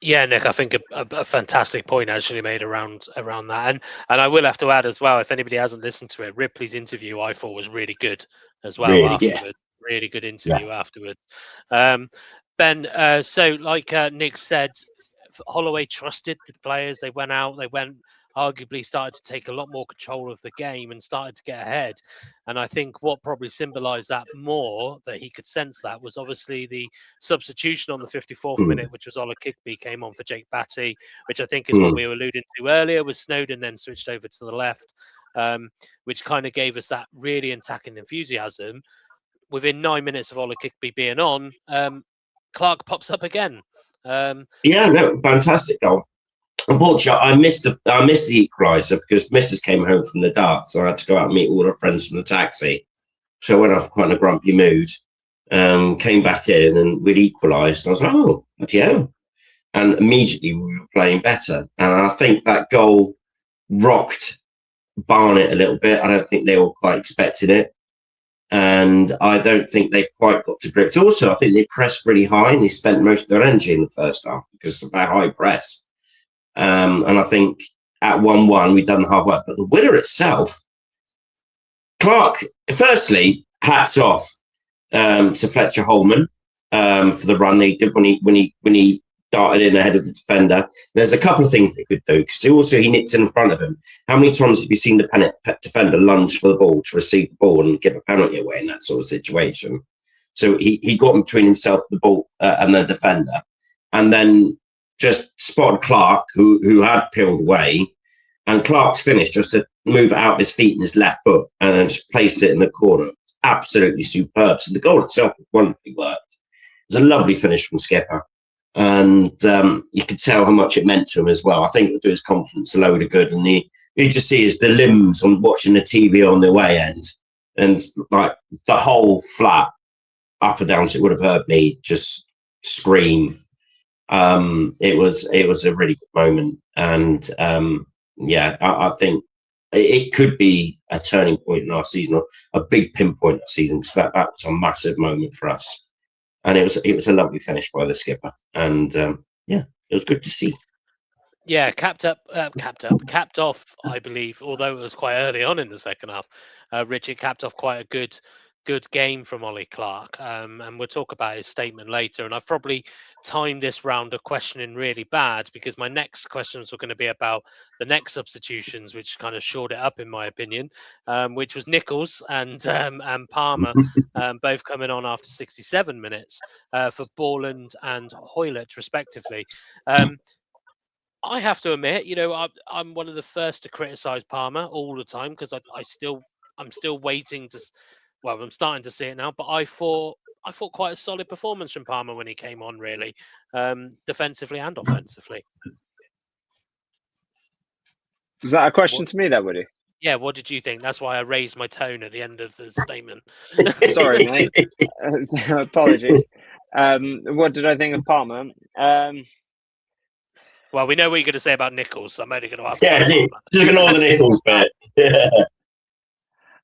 Yeah, Nick, I think a fantastic point actually made around that. And I will have to add as well, if anybody hasn't listened to it, Ripley's interview I thought was really good as well. Really, afterwards. Yeah. Really good interview afterwards. Ben, so like Nick said, Holloway trusted the players. They went out, arguably started to take a lot more control of the game and started to get ahead. And I think what probably symbolised that more, that he could sense that, was obviously the substitution on the 54th minute, which was Ola Kigbe came on for Jake Batty, which I think is what we were alluding to earlier, was Snowden then switched over to the left, which kind of gave us that really attacking enthusiasm. Within 9 minutes of Ola Kigbe being on, Clarke pops up again. Fantastic goal. Unfortunately, I missed the equaliser because Mrs. came home from the dark, so I had to go out and meet all her friends from the taxi. So I went off quite in a grumpy mood, came back in and we'd equalised. I was like, oh, bloody hell. And immediately we were playing better. And I think that goal rocked Barnet a little bit. I don't think they were quite expecting it. And I don't think they quite got to grips. Also, I think they pressed really high and they spent most of their energy in the first half because of that high press. And I think at 1-1, we'd done the hard work. But the winner itself, Clarke, firstly, hats off to Fletcher Holman. for the run he did when he darted in ahead of the defender. There's a couple of things they could do because he nipped in front of him. How many times have you seen the defender lunge for the ball to receive the ball and give a penalty away in that sort of situation? So he got between himself, the ball, and the defender, and then just spotted Clark, who had peeled away, and Clark's finish just to move it out of his feet and his left foot and then just place it in the corner. Absolutely superb. So the goal itself wonderfully worked. It was a lovely finish from Skipper. And you could tell how much it meant to him as well. I think it would do his confidence a load of good. And you just see the limbs on watching the TV on the way end. And like the whole flat, up and down, so it would have heard me just scream. It was a really good moment. And I think it could be a turning point in our season, or a big pinpoint of the season, because that was a massive moment for us. And it was a lovely finish by the skipper, and it was good to see. Yeah, capped off, I believe, although it was quite early on in the second half. Richard capped off quite a good game from Ollie Clark, and we'll talk about his statement later. And I've probably timed this round of questioning really bad, because my next questions were going to be about the next substitutions, which kind of shored it up in my opinion, which was Nichols and Palmer, both coming on after 67 minutes for Borland and Hoylett respectively. I have to admit, I'm one of the first to criticise Palmer all the time, because I'm still waiting to. Well, I'm starting to see it now, but I thought quite a solid performance from Palmer when he came on, really, defensively and offensively. Was that a question to me there, Woody? Yeah, what did you think? That's why I raised my tone at the end of the statement. Sorry, mate. Apologies. What did I think of Palmer? Well, we know what you're going to say about Nichols, so I'm only going to ask. Yeah, just ignore the Nichols bit.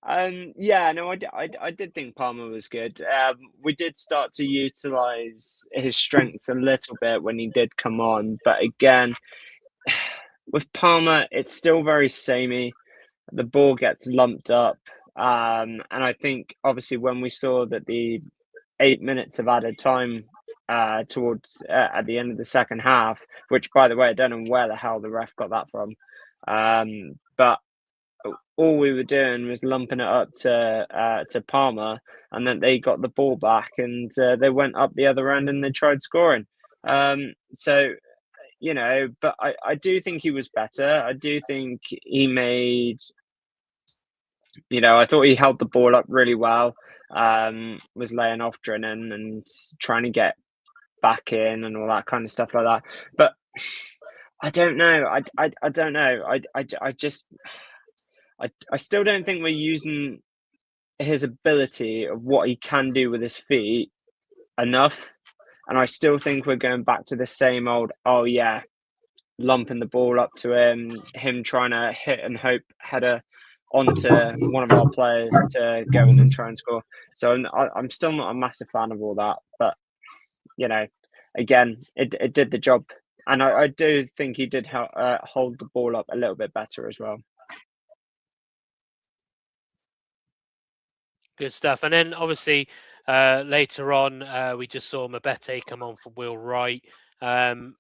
I did think Palmer was good. We did start to utilise his strengths a little bit when he did come on, but again, with Palmer, it's still very samey. The ball gets lumped up, and I think obviously when we saw that the 8 minutes of added time towards at the end of the second half, which by the way I don't know where the hell the ref got that from, but all we were doing was lumping it up to Palmer, and then they got the ball back and they went up the other end and they tried scoring. But I do think he was better. I do think he made, I thought he held the ball up really well, was laying off Drennan and trying to get back in and all that kind of stuff like that. But I don't know. I don't know. I still don't think we're using his ability of what he can do with his feet enough. And I still think we're going back to the same old, lumping the ball up to him trying to hit and hope header onto one of our players to go in and try and score. So I'm still not a massive fan of all that. But, again, it did the job. And I do think he did hold the ball up a little bit better as well. Good stuff. And then obviously later on, we just saw Mabete come on for Will Wright. From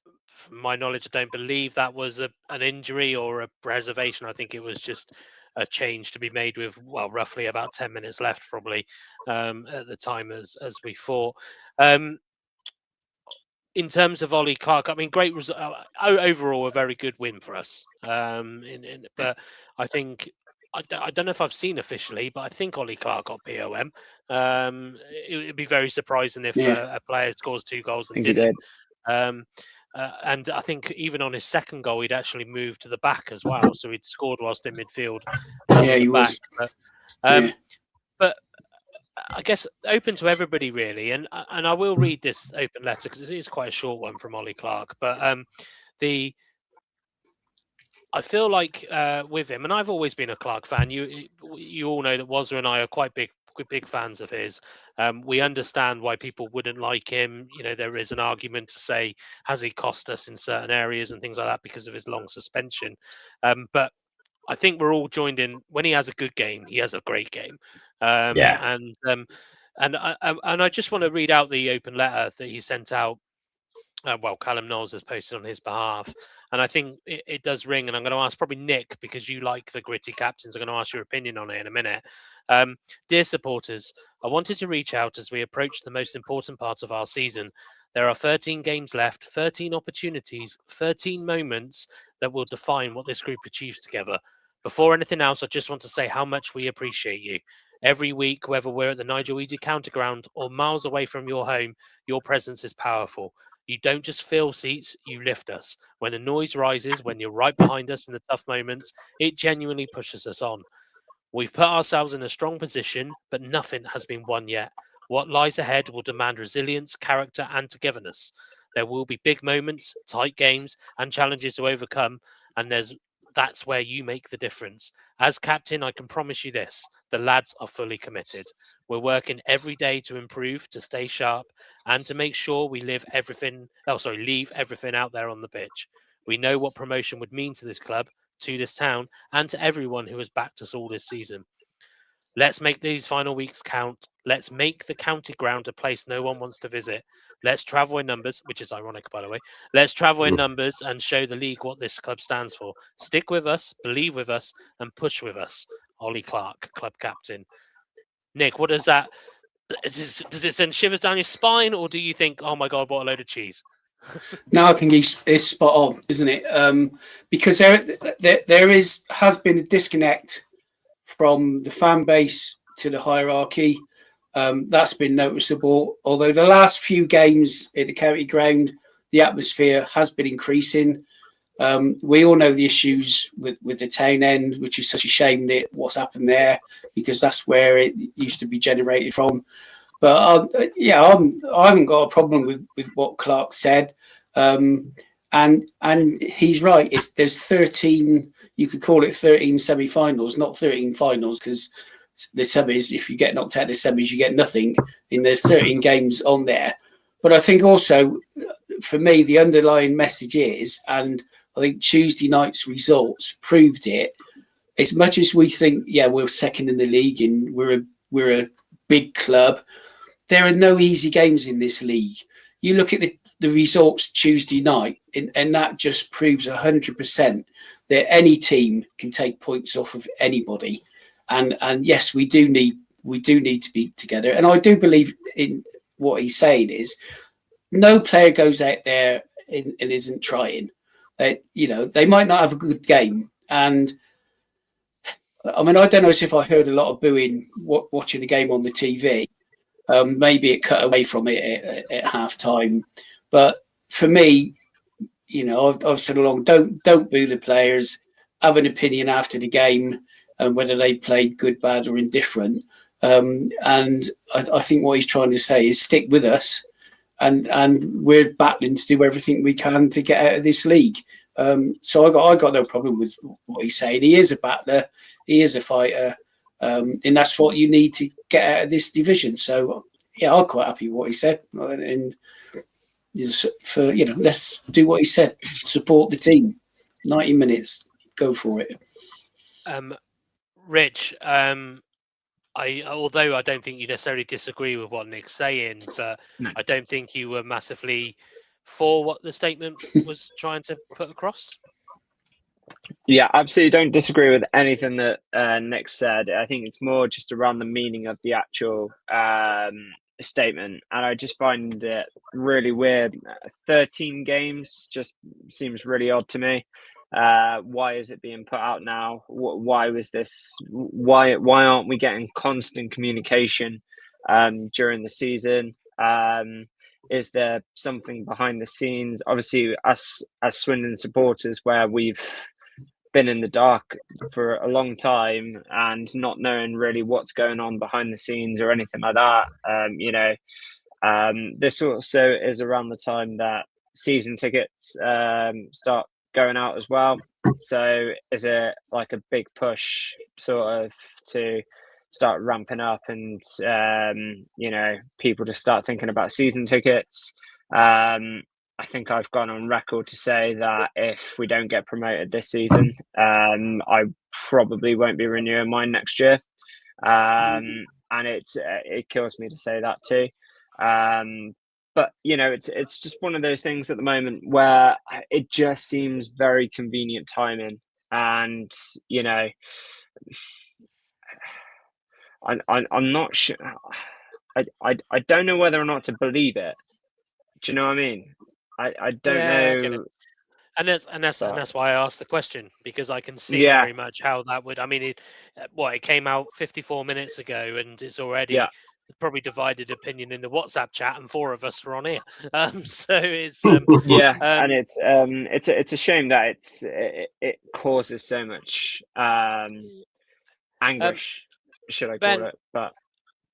my knowledge, I don't believe that was an injury or a reservation. I think it was just a change to be made with, roughly about 10 minutes left, probably, at the time as we thought. In terms of Ollie Clark, I mean, great result. Overall, a very good win for us. But I think, I don't know if I've seen officially, but I think Ollie Clark got POM. It would be very surprising if a player scores 2 goals and didn't. And I think even on his second goal, he'd actually moved to the back as well. So he'd scored whilst in midfield. He was. But I guess open to everybody really, and I will read this open letter because it is quite a short one from Ollie Clark. But I feel like with him, and I've always been a Clark fan. You all know that Wazza and I are quite big fans of his. We understand why people wouldn't like him. There is an argument to say, has he cost us in certain areas and things like that because of his long suspension? But I think we're all joined in. When he has a good game, he has a great game. And And I just want to read out the open letter that he sent out. Callum Knowles has posted on his behalf, and I think it does ring. And I'm going to ask probably Nick, because you like the gritty captains. I'm going to ask your opinion on it in a minute. Dear supporters, I wanted to reach out as we approach the most important part of our season. There are 13 games left, 13 opportunities, 13 moments that will define what this group achieves together. Before anything else, I just want to say how much we appreciate you. Every week, whether we're at the Nigel Eady Counterground or miles away from your home, your presence is powerful. You don't just fill seats, you lift us. When the noise rises, when you're right behind us in the tough moments, it genuinely pushes us on. We've put ourselves in a strong position, but nothing has been won yet. What lies ahead will demand resilience, character, and togetherness. There will be big moments, tight games, and challenges to overcome, and that's where you make the difference. As captain, I can promise you this: the lads are fully committed. We're working every day to improve, to stay sharp, and to make sure we leave everything out there on the pitch. We know what promotion would mean to this club, to this town, and to everyone who has backed us all this season. Let's make these final weeks count. Let's make the county ground a place no one wants to visit. Let's travel in numbers, which is ironic, by the way. Let's travel in numbers and show the league what this club stands for. Stick with us, believe with us, and push with us. Ollie Clark, club captain. Nick, what does that... Does it send shivers down your spine, or do you think, oh my God, what a load of cheese? No, I think it's spot on, isn't it? Because there has been a disconnect from the fan base to the hierarchy. That's been noticeable. Although the last few games at the county ground, the atmosphere has been increasing. We all know the issues with the town end, which is such a shame that what's happened there, because that's where it used to be generated from. But I haven't got a problem with what Clark said. And he's right. There's 13. You could call it 13 semi-finals, not 13 finals, because the semis, if you get knocked out of the semis, you get nothing. And there's 13 games on there. But I think also, for me, the underlying message is, and I think Tuesday night's results proved it, as much as we think, we're second in the league and we're a big club, there are no easy games in this league. You look at the results Tuesday night, and that just proves 100% that any team can take points off of anybody. And yes, we do need to be together. And I do believe in what he's saying is no player goes out there and isn't trying. They might not have a good game. And I mean, I don't know if I heard a lot of booing watching the game on the TV. Maybe it cut away from it at half time. But for me, I've said along, don't boo the players. Have an opinion after the game and whether they played good, bad, or indifferent. And I think what he's trying to say is stick with us, and we're battling to do everything we can to get out of this league. So I got no problem with what he's saying. He is a battler, he is a fighter, and that's what you need to get out of this division. So I'm quite happy with what he said, and let's do what he said. Support the team. 90 minutes, go for it. Rich, although I don't think you necessarily disagree with what Nick's saying, but No. I don't think you were massively for what the statement was trying to put across. Yeah, absolutely don't disagree with anything that Nick said. I think it's more just around the meaning of the actual statement. And I just find it really weird. 13 games just seems really odd to me. Why is it being put out now? Why was this? Why aren't we getting constant communication during the season? Is there something behind the scenes? Obviously, us as Swindon supporters, where we've been in the dark for a long time and not knowing really what's going on behind the scenes or anything like that. This also is around the time that season tickets start going out as well. So is it like a big push sort of to start ramping up and people to start thinking about season tickets? I think I've gone on record to say that if we don't get promoted this season, I probably won't be renewing mine next year. And and it kills me to say that too. But it's just one of those things at the moment where it just seems very convenient timing, and I'm not sure. I don't know whether or not to believe it. Do you know what I mean? I don't I get it. know. And that's why I asked the question, because I can see Yeah. very much how that would. I mean, it came out 54 minutes ago, and it's already Yeah. probably divided opinion in the WhatsApp chat, and 4 of us are on here. So it's yeah, and it's a shame that it causes so much anguish, should I call it? But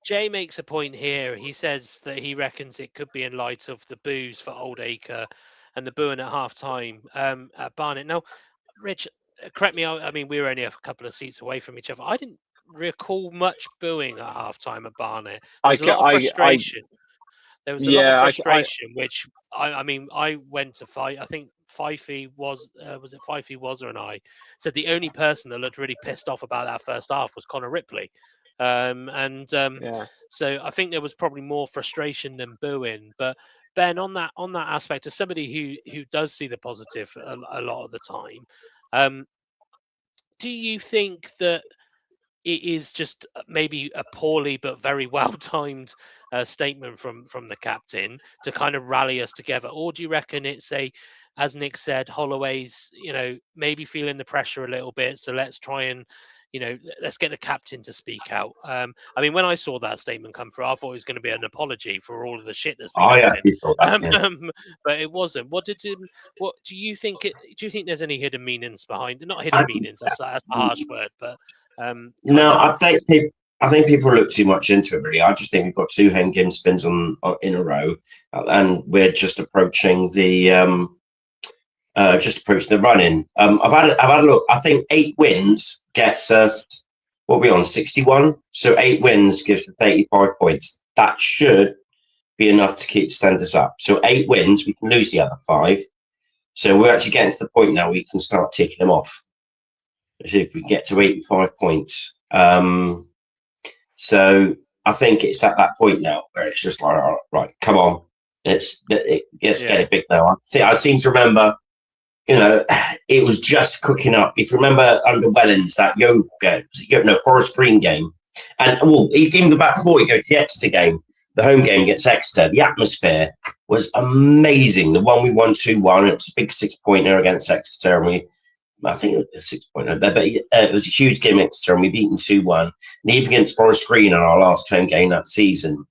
Jay makes a point here. He says that he reckons it could be in light of the boos for Oldacre and the booing at half time at Barnet. Now, Rich, correct me. I mean, we were only a couple of seats away from each other. I didn't recall much booing at half time at Barnet. There was a lot of frustration. There was a lot of frustration, which I mean, I went to fight. I think Fifey was it Fifey and I said the only person that looked really pissed off about that first half was Connor Ripley. So I think there was probably more frustration than booing. But Ben, on that aspect, as somebody who does see the positive a lot of the time, do you think that it is just maybe a poorly but very well timed statement from the captain to kind of rally us together, or do you reckon it's as Nick said, Holloway's maybe feeling the pressure a little bit, so let's try and let's get the captain to speak out. I mean, when I saw that statement come through, I thought it was going to be an apology for all of the shit that's been happening. But it wasn't. What do you think? Do you think there's any hidden meanings behind it? Not hidden meanings. That's a harsh word, but no, I think people look too much into it. Really, I just think we've got 2 home game spins in a row, and we're just approaching the run-in. I've had a look. I think 8 wins gets us, what are we on, 61? So 8 wins gives us 85 points. That should be enough to send us up. So 8 wins, we can lose the other 5. So we're actually getting to the point now we can start ticking them off. If we get to 85 points. So I think it's at that point now where it's just like, all right, come on. Let's get it big now. I seem to remember, it was just cooking up. If you remember under Wellens, that Yeovil game, Forest Green game, and even back before you go to the Exeter game, the home game against Exeter, the atmosphere was amazing. The one we won 2-1, it was a big 6-pointer against Exeter, and I think it was a 6-pointer, but it was a huge game against Exeter, and we beat them 2-1. And even against Forest Green in our last home game that season,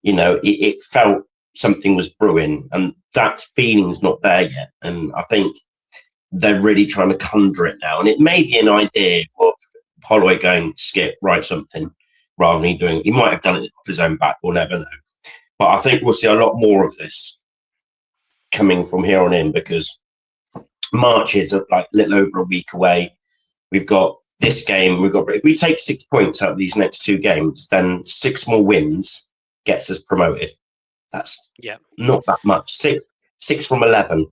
it felt something was brewing, and that feeling's not there yet. And I think they're really trying to conjure it now. And it may be an idea of Holloway going, Skip, write something, rather than he might have done it off his own back, we'll never know. But I think we'll see a lot more of this coming from here on in, because March is like a little over a week away. We've got this game. If we take 6 points out of these next 2 games, then 6 more wins gets us promoted. That's not that much. 6 from 11.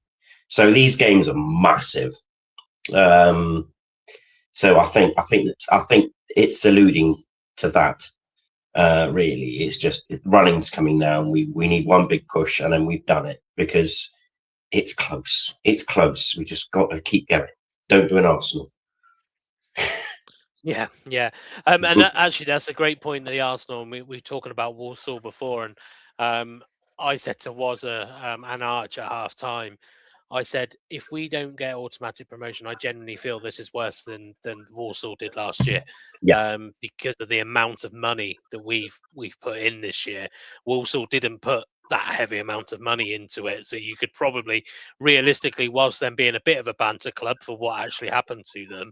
So these games are massive. So I think it's alluding to that. Really, it's just running's coming now, and we need one big push, and then we've done it, because it's close. It's close. We just got to keep going. Don't do an Arsenal. Yeah. And actually, that's a great point. The Arsenal. We were talking about Walsall before, and I said to Wazza and Arch at half time, I said, if we don't get automatic promotion, I genuinely feel this is worse than Walsall did last year. Because of the amount of money that we've put in this year. Walsall didn't put that heavy amount of money into it, so you could probably realistically, whilst them being a bit of a banter club for what actually happened to them,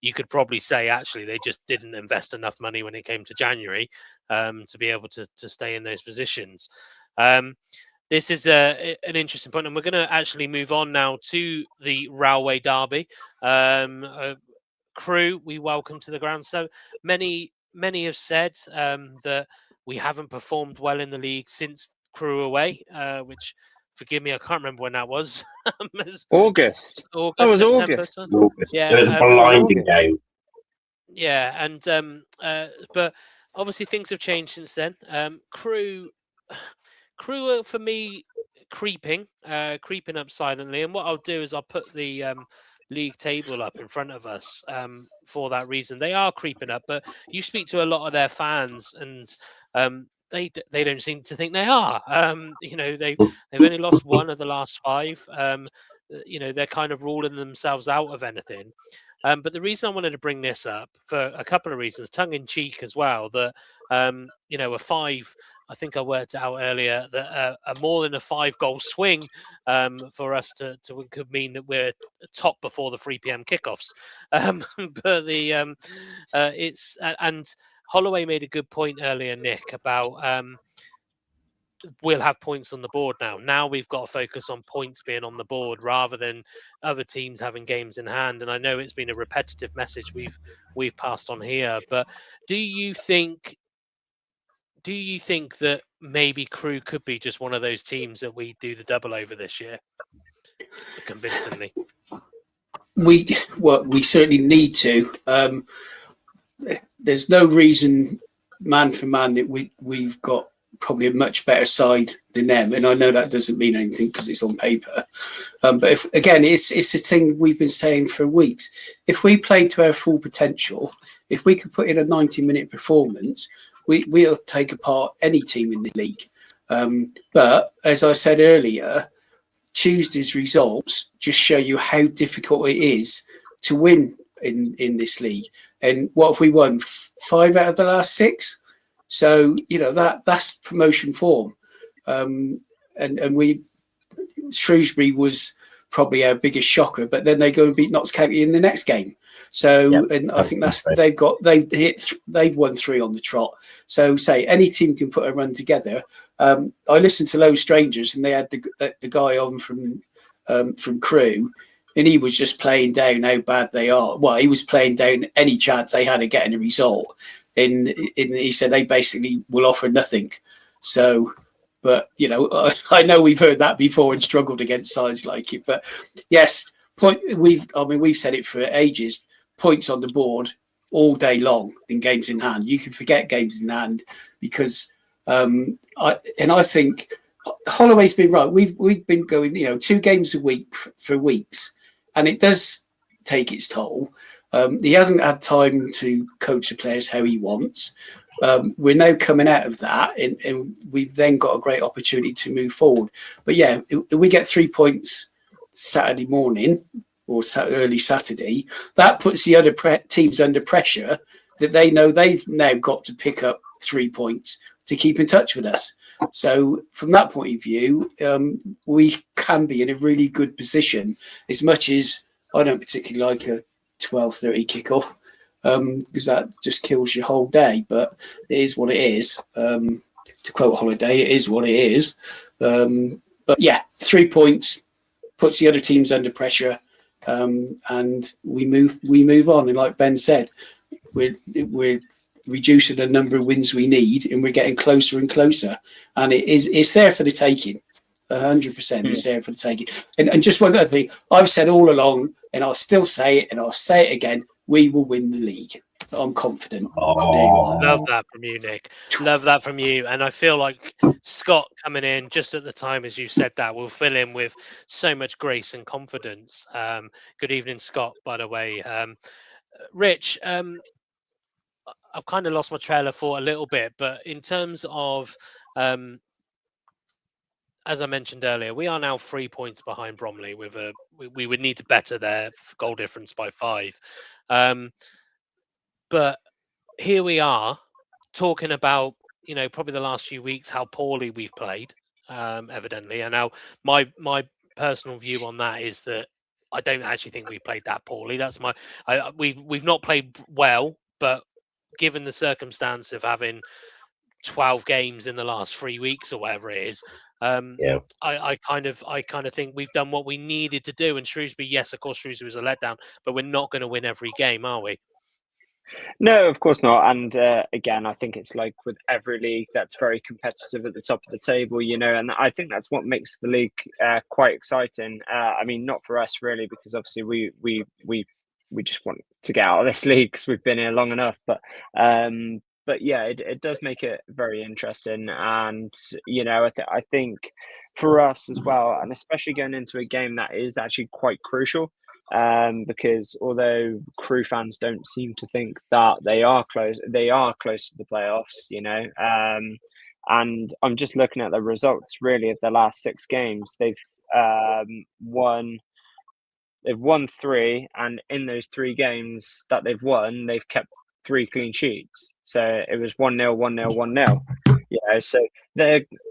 you could probably say actually they just didn't invest enough money when it came to January to be able to stay in those positions. This is an interesting point, and we're going to actually move on now to the Railway Derby. Crew, we welcome to the ground. So many have said that we haven't performed well in the league since Crew away, which, forgive me, I can't remember when that was. August. That was September, August. Yeah, it was a blinding game. Yeah, and but obviously things have changed since then. Crew are, for me, creeping up silently. And what I'll do is I'll put the league table up in front of us for that reason. They are creeping up, but you speak to a lot of their fans, and they don't seem to think they are. They've only lost one of the last 5. They're kind of ruling themselves out of anything. But the reason I wanted to bring this up, for a couple of reasons, tongue in cheek as well, that a 5. I think I worked it out earlier that a more than a 5-goal swing for us to could mean that we're top before the 3 p.m. kickoffs. But it's and Holloway made a good point earlier, Nick, about we'll have points on the board now. Now we've got to focus on points being on the board rather than other teams having games in hand. And I know it's been a repetitive message we've passed on here, but do you think that maybe Crew could be just one of those teams that we do the double over this year convincingly? We certainly need to. There's no reason, man for man, that we've got probably a much better side than them, and I know that doesn't mean anything because it's on paper. But it's a thing we've been saying for weeks. If we played to our full potential, if we could put in a 90-minute performance, we'll take apart any team in the league. But as I said earlier, Tuesday's results just show you how difficult it is to win in this league. And what have we won? 5 out of the last 6? So, that's promotion form. And Shrewsbury was probably our biggest shocker, but then they go and beat Notts County in the next game. So, and I think they've won 3 on the trot. So, say any team can put a run together. I listened to Low Strangers, and they had the guy on from Crew, and he was just playing down how bad they are. Well, he was playing down any chance they had of getting a result, and he said they basically will offer nothing. So, but I know we've heard that before and struggled against sides like it. But yes, we've said it for ages. Points on the board all day long in games in hand. You can forget games in hand because I think Holloway's been right. We've been going 2 games a week for weeks, and it does take its toll. He hasn't had time to coach the players how he wants. We're now coming out of that, and we've then got a great opportunity to move forward. But yeah, if we get 3 points Saturday morning or early Saturday, that puts the other teams under pressure that they know they've now got to pick up 3 points to keep in touch with us. So from that point of view, we can be in a really good position, as much as I don't particularly like a 12:30 kickoff because that just kills your whole day. But it is what it is. To quote Holiday, it is what it is. But yeah, 3 points puts the other teams under pressure, and we move on. And like Ben said, we're reducing the number of wins we need, and we're getting closer and closer. And it's there for the taking. 100%, it's there for the taking. And just one other thing, I've said all along, and I'll still say it, and I'll say it again: we will win the league. I'm confident. Love that from you, Nick. Love that from you. And I feel like Scott coming in just at the time as you said that will fill in with so much grace and confidence. Good evening, Scott, by the way. Rich, I've kind of lost my trail of thought a little bit, but in terms of, as I mentioned earlier, we are now 3 points behind Bromley. We would need to better their goal difference by 5. But here we are talking about, probably the last few weeks, how poorly we've played, evidently. And now my personal view on that is that I don't actually think we played that poorly. That's we've not played well, but given the circumstance of having 12 games in the last 3 weeks or whatever it is, I kind of think we've done what we needed to do. And Shrewsbury, yes, of course, Shrewsbury was a letdown, but we're not going to win every game, are we? No, of course not. And again, I think it's like with every league that's very competitive at the top of the table, and I think that's what makes the league quite exciting. I mean, not for us really, because obviously we just want to get out of this league because we've been here long enough. But but yeah, it does make it very interesting, and I think for us as well, and especially going into a game that is actually quite crucial, because although Crew fans don't seem to think that they are close to the playoffs, and I'm just looking at the results really of the last 6 games. They've won 3, and in those 3 games that they've won, they've kept 3 clean sheets. So it was 1-0, 1-0, 1-0. So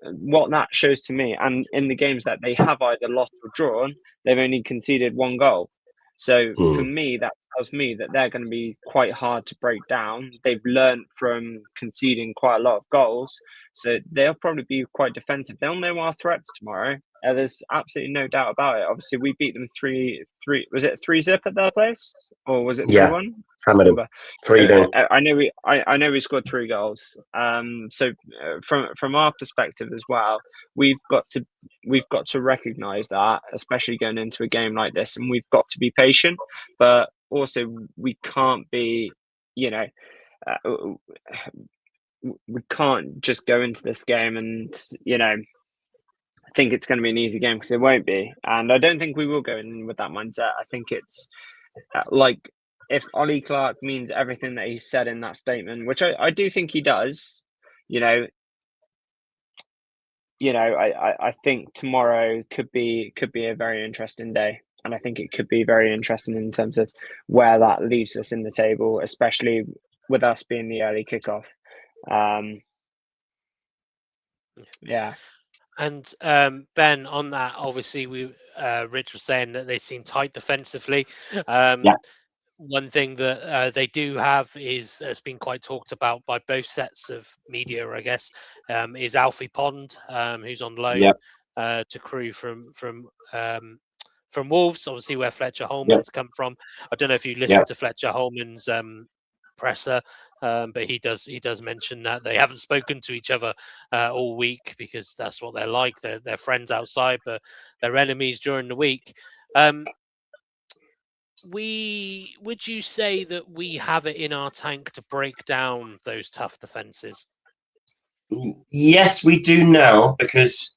what that shows to me, and in the games that they have either lost or drawn, they've only conceded 1 goal. So for me, that tells me that they're going to be quite hard to break down. They've learned from conceding quite a lot of goals, so they'll probably be quite defensive. They'll know our threats tomorrow. There's absolutely no doubt about it. Obviously, we beat them 3-3. Was it 3-0 at their place, or was it 3-1? Hammered them 3-0. I know we scored 3 goals. So from our perspective as well, we've got to recognise that, especially going into a game like this, and we've got to be patient. But also, we can't be, we can't just go into this game and think it's going to be an easy game, because it won't be. And I don't think we will go in with that mindset. I think it's like, if Ollie Clark means everything that he said in that statement, which I do think he does, I think tomorrow could be a very interesting day. And I think it could be very interesting in terms of where that leaves us in the table, especially with us being the early kickoff. Yeah. And Ben, on that, obviously, Rich was saying that they seem tight defensively. One thing that they do have has been quite talked about by both sets of media, I guess, is Alfie Pond, who's on loan to Crew from Wolves, obviously where Fletcher Holman's come from. I don't know if you listened to Fletcher Holman's presser, but he does mention that they haven't spoken to each other all week, because that's what they're like. They're friends outside, but they're enemies during the week. Would you say that we have it in our tank to break down those tough defenses? Yes, we do now, because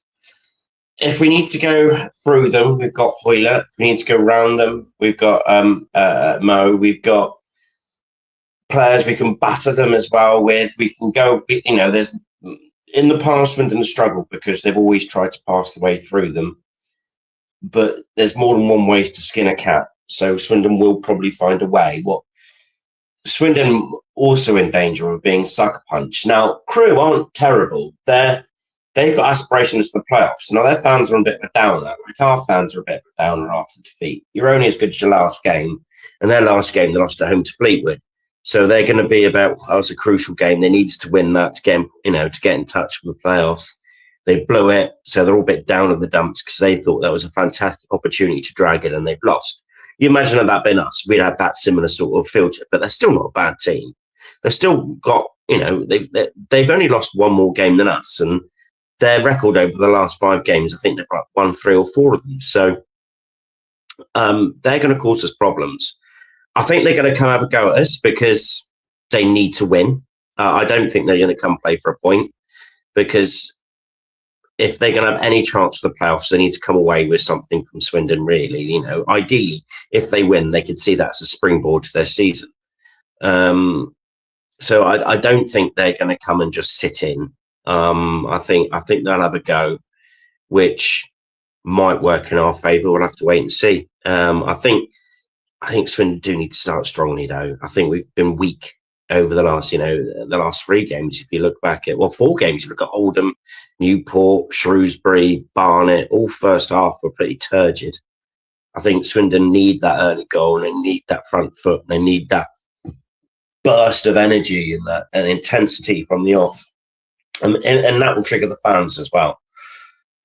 if we need to go through them, we've got Hoylett. If we need to go round them, we've got Mo. We've got players we can batter them as well with. We can go, there's in the past Swindon has struggled because they've always tried to pass the way through them. But there's more than one ways to skin a cat. So Swindon will probably find a way. Swindon also in danger of being sucker punched. Now, Crew aren't terrible. They've got aspirations for the playoffs. Now, their fans are a bit of a downer. Like, our fans are a bit of a downer after defeat. You're only as good as your last game. And their last game, they lost at home to Fleetwood. So they're going to be about, that was a crucial game. They needed to win that to get in touch with the playoffs. They blew it. So they're all a bit down in the dumps because they thought that was a fantastic opportunity to drag it, and they've lost. You imagine had that been us, we'd have that similar sort of filter, but they're still not a bad team. They've still got, they've only lost one more game than us, and their record over the last 5 games, I think they've won 3 or 4 of them. So they're going to cause us problems. I think they're going to come have a go at us because they need to win. I don't think they're going to come play for a point, because if they're going to have any chance for the playoffs, they need to come away with something from Swindon, really. Ideally, if they win, they could see that as a springboard to their season. So I don't think they're going to come and just sit in. I think they'll have a go, which might work in our favour. We'll have to wait and see. I think Swindon do need to start strongly, though. I think we've been weak over the last 3 games. If you look back at 4 games, you look at Oldham, Newport, Shrewsbury, Barnet, all first half were pretty turgid. I think Swindon need that early goal, and they need that front foot, and they need that burst of energy and intensity from the off, and that will trigger the fans as well.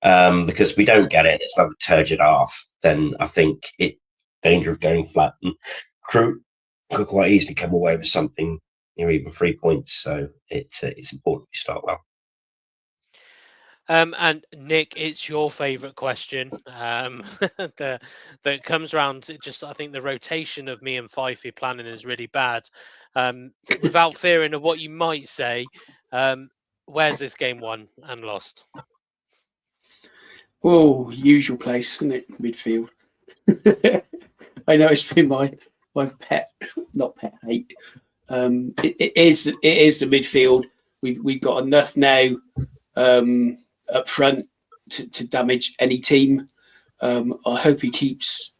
Because if we don't get it, it's another turgid half, then I think it danger of going flat, and Crew could quite easily come away with something, even 3 points. So it's important we start well. And Nick, it's your favourite question that comes round. Just, I think the rotation of me and Fifey planning is really bad. Without fearing of what you might say, where's this game won and lost? Oh, usual place, isn't it? Midfield. I know it's been my pet, not pet hate. It is the midfield. We've got enough now up front to damage any team. I hope he keeps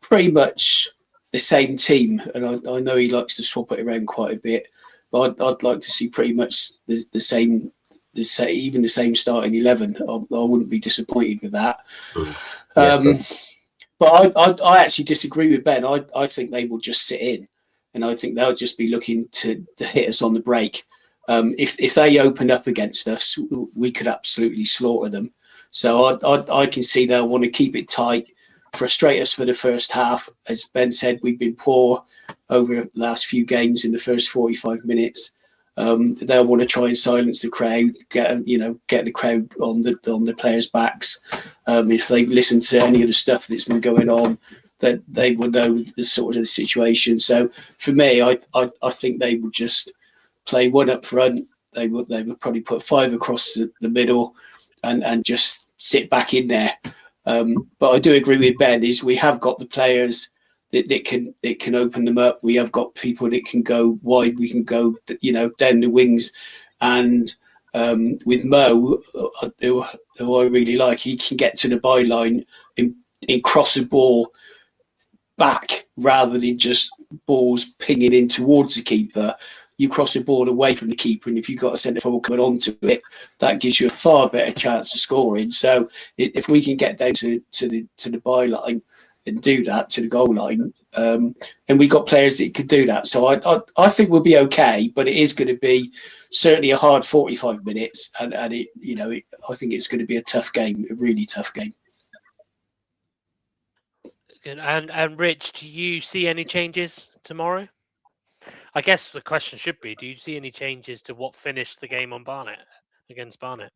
pretty much the same team, and I know he likes to swap it around quite a bit. But I'd like to see pretty much the same, even the same starting 11. I wouldn't be disappointed with that. But I actually disagree with Ben. I think they will just sit in, and I think they'll just be looking to hit us on the break. If they open up against us, we could absolutely slaughter them. So I can see they'll want to keep it tight, frustrate us for the first half. As Ben said, we've been poor over the last few games in the first 45 minutes. They'll want to try and silence the crowd, get the crowd on the players' backs. If they listen to any of the stuff that's been going on, that they will know the sort of the situation. So for me, I think they would just play one up front. They would probably put 5 across the middle, and just sit back in there. But I do agree with Ben. Is we have got the players that can open them up. We have got people that can go wide. We can go down the wings, and with Mo, who I really like, he can get to the byline and cross a ball back rather than just balls pinging in towards the keeper. You cross the ball away from the keeper, and if you've got a centre forward coming onto it, that gives you a far better chance of scoring. So if we can get down to the byline and do that, to the goal line, and we got players that could do that. So I think we'll be okay, but it is going to be certainly a hard 45 minutes, and I think it's going to be a tough game, a really tough game. And Rich, do you see any changes tomorrow? I guess the question should be, do you see any changes to what finished the game on Barnet, against Barnet?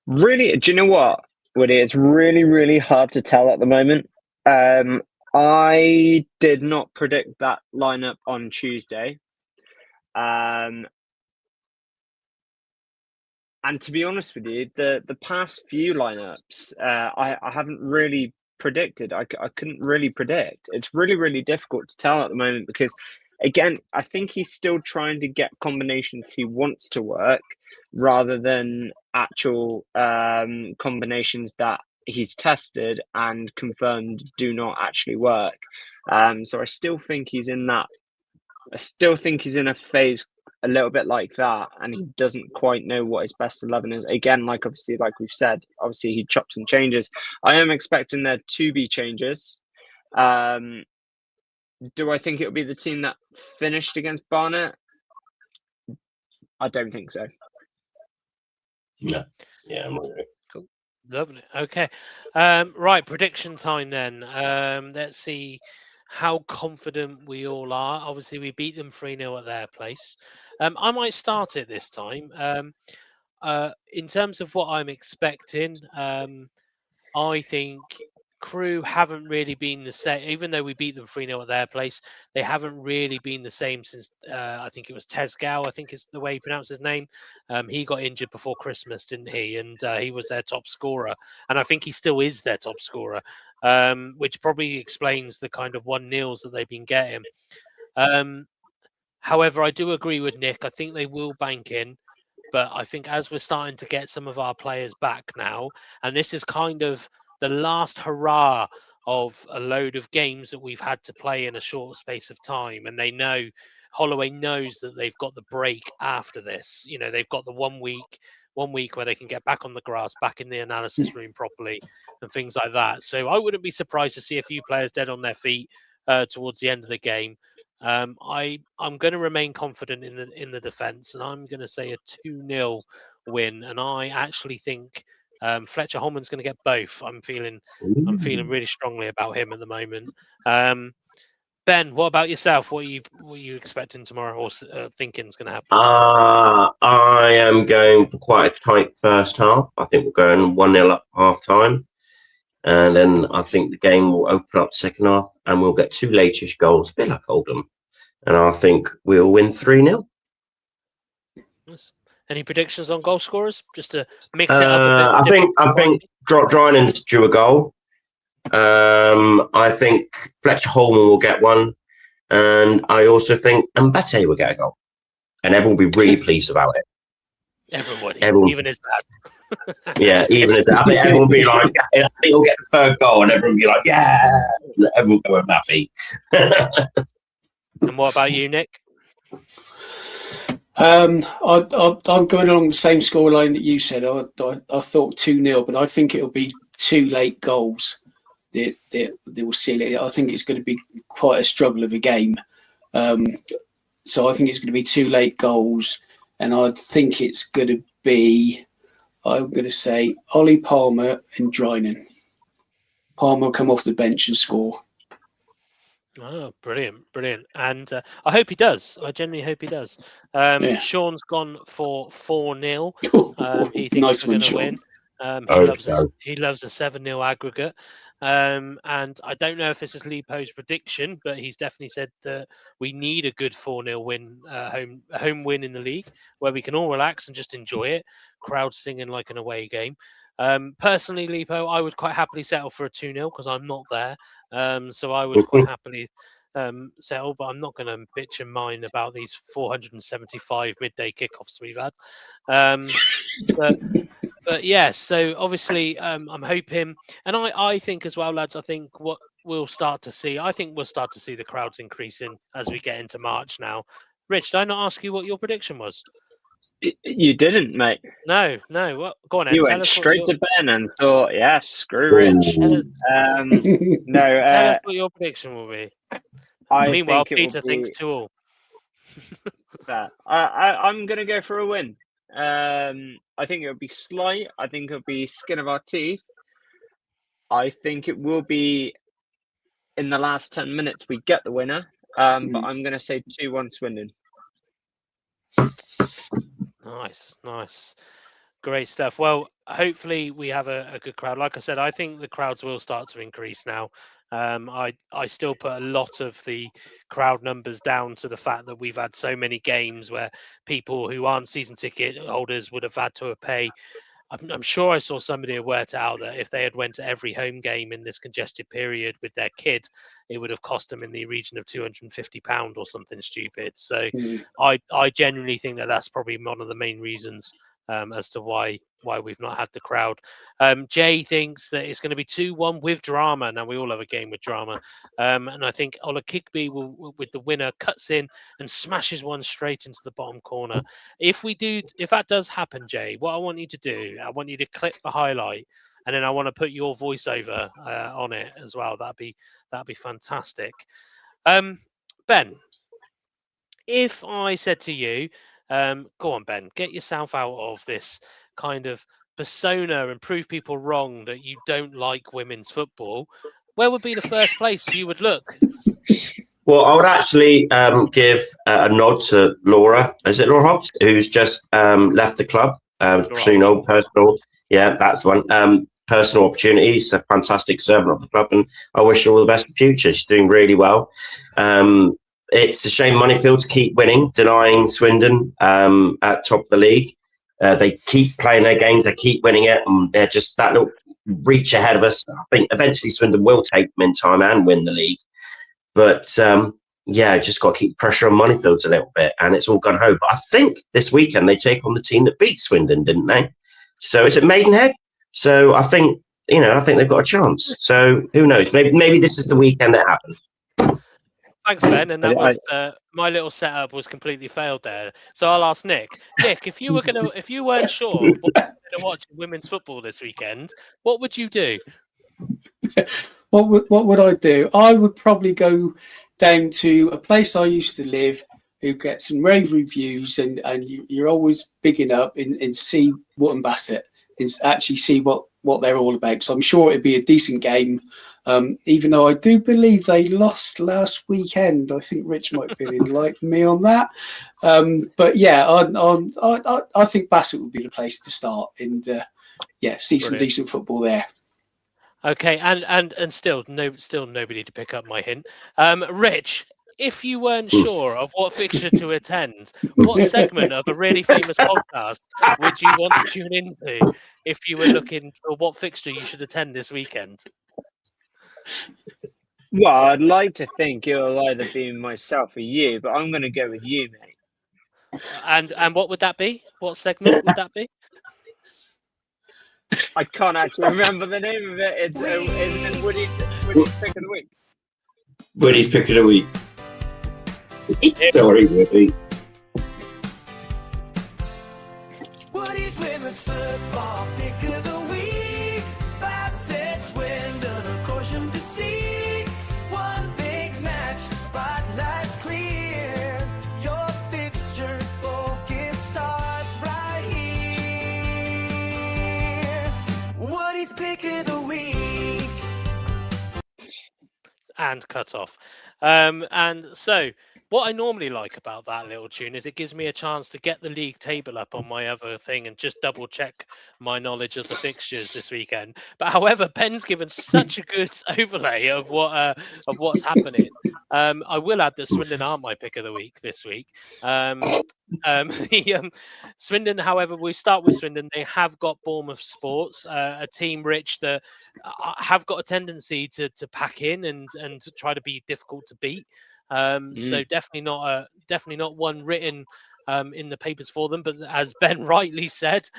Really, do you know what, Woody? It's really, really hard to tell at the moment. I did not predict that lineup on Tuesday. And to be honest with you, the past few lineups, I haven't really predicted. I couldn't really predict. It's really, really difficult to tell at the moment because, again, I think he's still trying to get combinations he wants to work rather than actual combinations that he's tested and confirmed do not actually work. So I still think he's in that. I still think he's in a phase a little bit like that, and he doesn't quite know what his best 11 is. Again, like we've said, obviously he chops and changes. I am expecting there to be changes. Do I think it'll be the team that finished against Barnet? I don't think so. No. Yeah, I'm okay. Cool. Lovely. Okay. Right, prediction time then. Let's see how confident we all are. Obviously, we beat them 3-0 at their place. I might start it this time. In terms of what I'm expecting, I think Crewe haven't really been the same. Even though we beat them 3-0 at their place, they haven't really been the same since I think it was Tesgau, I think is the way you pronounce his name. He got injured before Christmas, didn't he? And he was their top scorer. And I think he still is their top scorer, which probably explains the kind of 1-0s that they've been getting. However, I do agree with Nick. I think they will bank in. But I think as we're starting to get some of our players back now, and this is kind of the last hurrah of a load of games that we've had to play in a short space of time. And Holloway knows that they've got the break after this. They've got the 1 week where they can get back on the grass, back in the analysis room properly and things like that. So I wouldn't be surprised to see a few players dead on their feet towards the end of the game. I'm going to remain confident in the defence, and I'm going to say a 2-0 win. And I actually think Fletcher Holman's going to get both. I'm feeling really strongly about him at the moment. Ben, what about yourself? What are you expecting tomorrow, or thinking is going to happen? I am going for quite a tight first half. I think we're going 1-0 up half time. And then I think the game will open up second half and we'll get 2 late-ish goals, a bit like Oldham. And I think we'll win 3-0. Nice. Any predictions on goal scorers? Just to mix it up a bit. I think Drynen's due a goal. I think Fletcher Holman will get one. And I also think Mbete will get a goal. And everyone will be really pleased about it. Everyone, even his dad. Yeah, even his dad. I think everyone will be like, I think he'll get the third goal and everyone will be like, yeah. Everyone will go happy. And what about you, Nick? I'm going along the same scoreline that you said. I thought 2-0, but I think it'll be 2 late goals that will seal it. I think it's going to be quite a struggle of a game. So I think it's going to be 2 late goals, and I think it's going to be, I'm going to say, Ollie Palmer and Drynen. Palmer will come off the bench and score. Oh, brilliant. And I hope he does. I genuinely hope he does. Sean's gone for 4-0. He thinks Nice we're one, going to Sean. win. He loves a 7-0 aggregate. And I don't know if this is Lipo's prediction, but he's definitely said that we need a good 4-0 win, a home win in the league, where we can all relax and just enjoy it. Crowd singing like an away game. Personally, Lipo, I would quite happily settle for a 2-0 because I'm not there. So I would quite happily settle, but I'm not going to bitch and mine about these 475 midday kickoffs we've had. But yeah, so obviously I'm hoping, and I think as well, lads, I think what we'll start to see, the crowds increasing as we get into March now. Rich, did I not ask you what your prediction was? You didn't, mate. No. What? Go on, Ed. You went straight to Ben and thought, yeah, screw Rich. Tell us what your prediction will be. Meanwhile, Peter thinks 2-2. I'm going to go for a win. I think it'll be slight. I think it'll be skin of our teeth. I think it will be in the last 10 minutes we get the winner. But I'm going to say 2-1 Swindon. Nice. Great stuff. Well, hopefully we have a good crowd. Like I said, I think the crowds will start to increase now. I still put a lot of the crowd numbers down to the fact that we've had so many games where people who aren't season ticket holders would have had to pay. I'm sure I saw somebody worked out that if they had went to every home game in this congested period with their kid, it would have cost them in the region of £250 or something stupid. So I genuinely think that that's probably one of the main reasons as to why we've not had the crowd. Jay thinks that it's going to be 2-1 with drama. Now, we all have a game with drama. And I think Ola Kigby will, with the winner, cuts in and smashes one straight into the bottom corner. If that does happen, Jay, what I want you to do, I want you to clip the highlight, and then I want to put your voiceover on it as well. That'd be fantastic. Ben, if I said to you, go on, Ben, get yourself out of this kind of persona and prove people wrong that you don't like women's football, where would be the first place you would look? Well, I would actually give a nod to Laura. Is it Laura Hobbs? Who's just left the club? Personal. Yeah, that's one. Personal opportunities. A fantastic servant of the club, and I wish her all the best in the future. She's doing really well. It's a shame Moneyfield to keep winning, denying Swindon at top of the league. They keep playing their games, they keep winning it, and they're just that little reach ahead of us. I think eventually Swindon will take them in time and win the league. But just got to keep pressure on Moneyfields a little bit, and it's all gone home. But I think this weekend they take on the team that beat Swindon, didn't they? So it's at Maidenhead. So I think they've got a chance. So who knows? Maybe this is the weekend that happens. Thanks, Ben. And that was my little setup was completely failed there. So I'll ask Nick. Nick, if you weren't sure what to watch women's football this weekend, what would you do? What would I do? I would probably go down to a place I used to live, who gets some rave reviews, and you're always bigging up and see Wootton Bassett, and actually see what what they're all about. So I'm sure it'd be a decent game. Even though I do believe they lost last weekend. I think Rich might be enlighten me on that. But yeah, I think Bassett would be the place to start and see some decent football there. Okay, and still nobody to pick up my hint. Rich, if you weren't sure of what fixture to attend, what segment of a really famous podcast would you want to tune into if you were looking for what fixture you should attend this weekend? Well, I'd like to think it'll either be myself or you, but I'm going to go with you, mate. And what would that be? What segment would that be? I can't actually remember the name of it. It's Woody's pick of the week. Woody's pick of the week. Sorry, Woody. Woody's Women's Football Pick of the Week. Bassett, Swindon, a caution to see. One big match, the spotlight's clear. Your fixture focus starts right here. Woody's Pick of the Week. And cut off. And so what I normally like about that little tune is it gives me a chance to get the league table up on my other thing and just double check my knowledge of the fixtures this weekend. But however, Ben's given such a good overlay of what's happening. I will add that Swindon aren't my pick of the week this week. Swindon, however, we start with Swindon. They have got Bournemouth Sports, a team, Rich, that have got a tendency to pack in and to try to be difficult to beat. So definitely not one written in the papers for them. But as Ben rightly said,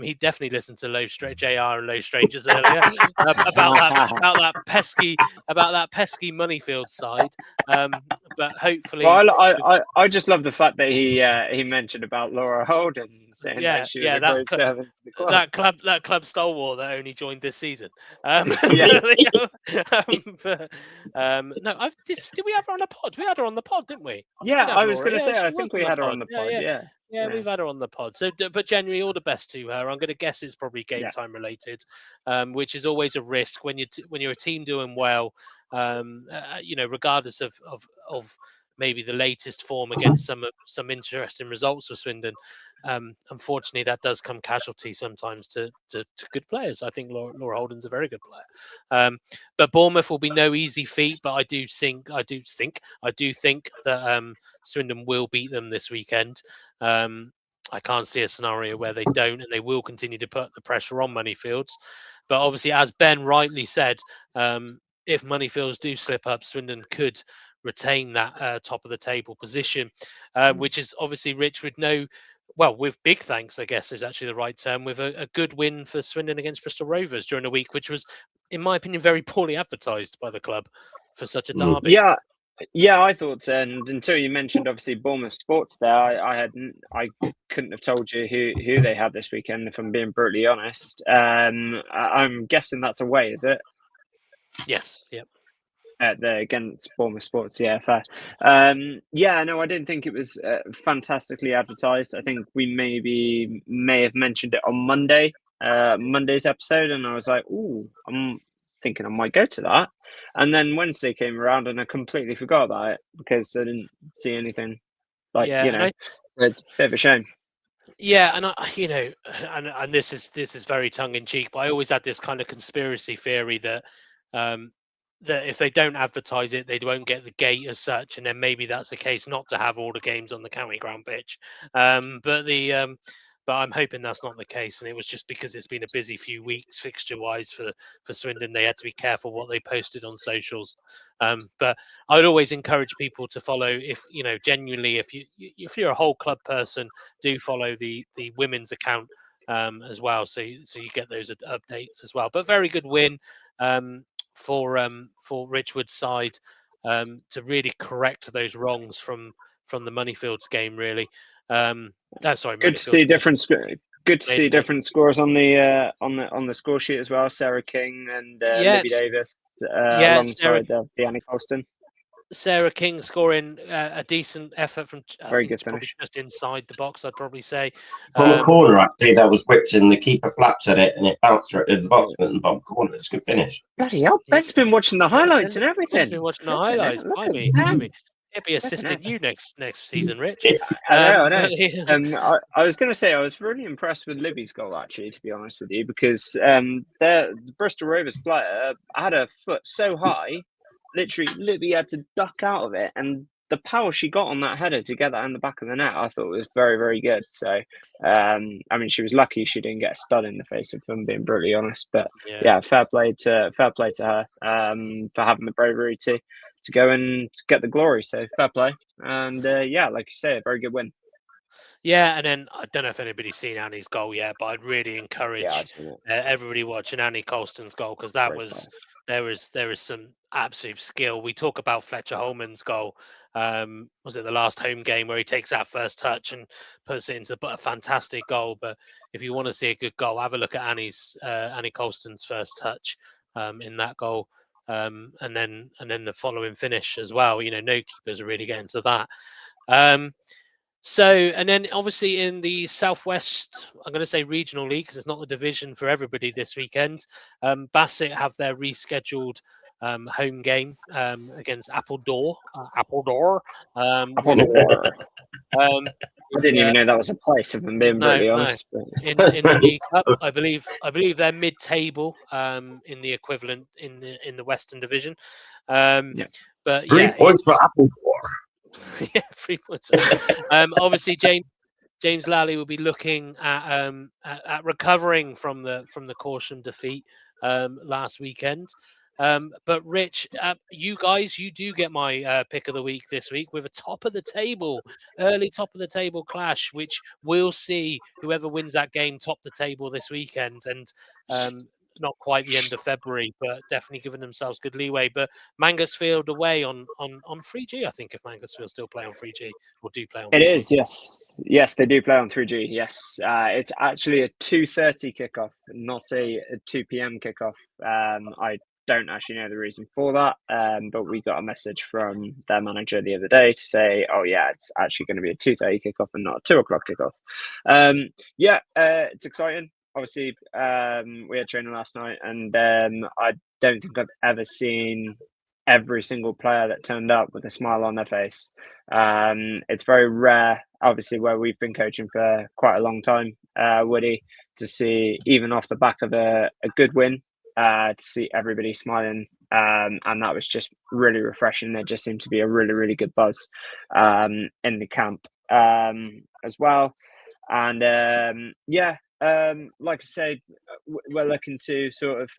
he definitely listened to JR and Low Strangers earlier about that pesky Moneyfield side. But hopefully, well, I just love the fact that he mentioned about Laura Holden saying that she was a great servant to the club. That club stalwart that only joined this season. No, did we have her on the pod? We had her on the pod, didn't we? Yeah, I was going to say, I think we had her on the pod. Yeah, we've had her on the pod. So, but generally, all the best to her. I'm going to guess it's probably game time related, which is always a risk when you're a team doing well. Regardless of maybe the latest form against some interesting results for Swindon. Unfortunately, that does come casualty sometimes to good players. I think Laura Holden's a very good player. But Bournemouth will be no easy feat. But I do think that Swindon will beat them this weekend. I can't see a scenario where they don't, and they will continue to put the pressure on Moneyfields. But obviously, as Ben rightly said, if Moneyfields do slip up, Swindon could retain that top of the table position, which is obviously Rich with with big thanks, I guess is actually the right term, with a good win for Swindon against Bristol Rovers during a week, which was, in my opinion, very poorly advertised by the club for such a derby. Yeah, I thought, and until you mentioned obviously Bournemouth Sports there, I couldn't have told you who they had this weekend, if I'm being brutally honest. I'm guessing that's away, is it? Yes. Yep. Against Bournemouth Sports, yeah, fair. I didn't think it was fantastically advertised. I think we may have mentioned it on Monday's episode, and I was like, "Ooh, I'm thinking I might go to that." And then Wednesday came around, and I completely forgot about it because I didn't see anything. So it's a bit of a shame. Yeah, and this is very tongue in cheek, but I always had this kind of conspiracy theory that that if they don't advertise it, they won't get the gate as such, and then maybe that's the case not to have all the games on the county ground pitch. But I'm hoping that's not the case, and it was just because it's been a busy few weeks fixture-wise for Swindon. They had to be careful what they posted on socials. But I would always encourage people to follow, if genuinely, if you're a whole club person, do follow the women's account as well, so you get those updates as well. But very good win for Ridgewood's side to really correct those wrongs from the Moneyfields game, really. Good to see different scores on the score sheet as well. Sarah King and Libby Davis alongside Deanna Colston. Sarah King scoring a decent effort from Very good finish. Just inside the box, I'd probably say. From a corner, actually, that was whipped in. The keeper flapped at it and it bounced right into the box in the bottom corner. It's a good finish. Bloody hell, Ben's been watching the highlights and everything. Ben's been watching the highlights. Blimey. He'll be assisting you next season, Rich. I know. I was going to say I was really impressed with Libby's goal, actually, to be honest with you, because the Bristol Rovers player had her foot so high, literally Libby had to duck out of it, and the power she got on that header to get that in the back of the net, I thought was very, very good. So, I mean, she was lucky she didn't get a stud in the face, if I'm being brutally honest. But yeah, fair play to her for having the bravery to go and get the glory. So fair play. And yeah, like you say, a very good win. Yeah, and then I don't know if anybody's seen Annie's goal yet, but I'd really encourage everybody watching Annie Colston's goal, because that there was some absolute skill. We talk about Fletcher Holman's goal. Was it the last home game where he takes that first touch and puts it into a fantastic goal? But if you want to see a good goal, have a look at Annie Colston's first touch in that goal. And then the following finish as well. You know, no keepers are really getting to that. So, and then obviously in the Southwest, I'm going to say regional league, because it's not the division for everybody this weekend. Bassett have their rescheduled home game against Appledore. I didn't even know that was a place, if I'm being brutally honest. In the League Cup, I believe they're mid-table in the equivalent in the Western Division. But 3 points for Appledore. Yeah, 3 points. Obviously, James Lally will be looking at recovering from the Corsham defeat last weekend. But Rich, you do get my pick of the week this week with a early top of the table clash, which we'll see whoever wins that game top the table this weekend. And not quite the end of February, but definitely giving themselves good leeway. But Mangotsfield away on 3G, I think, if Mangotsfield still play on 3G or do play on 3G. It is, yes, they do play on 3G. Yes, it's actually a 2:30 kickoff, not a 2 p.m. kickoff. I don't actually know the reason for that, but we got a message from their manager the other day to say, oh yeah, it's actually going to be a 2:30 kickoff and not a 2 o'clock kickoff. It's exciting. Obviously, we had training last night, and I don't think I've ever seen every single player that turned up with a smile on their face. It's very rare, obviously, where we've been coaching for quite a long time, Woody, to see, even off the back of a good win, to see everybody smiling. And that was just really refreshing. There just seemed to be a really, really good buzz in the camp as well. And like I say, we're looking to sort of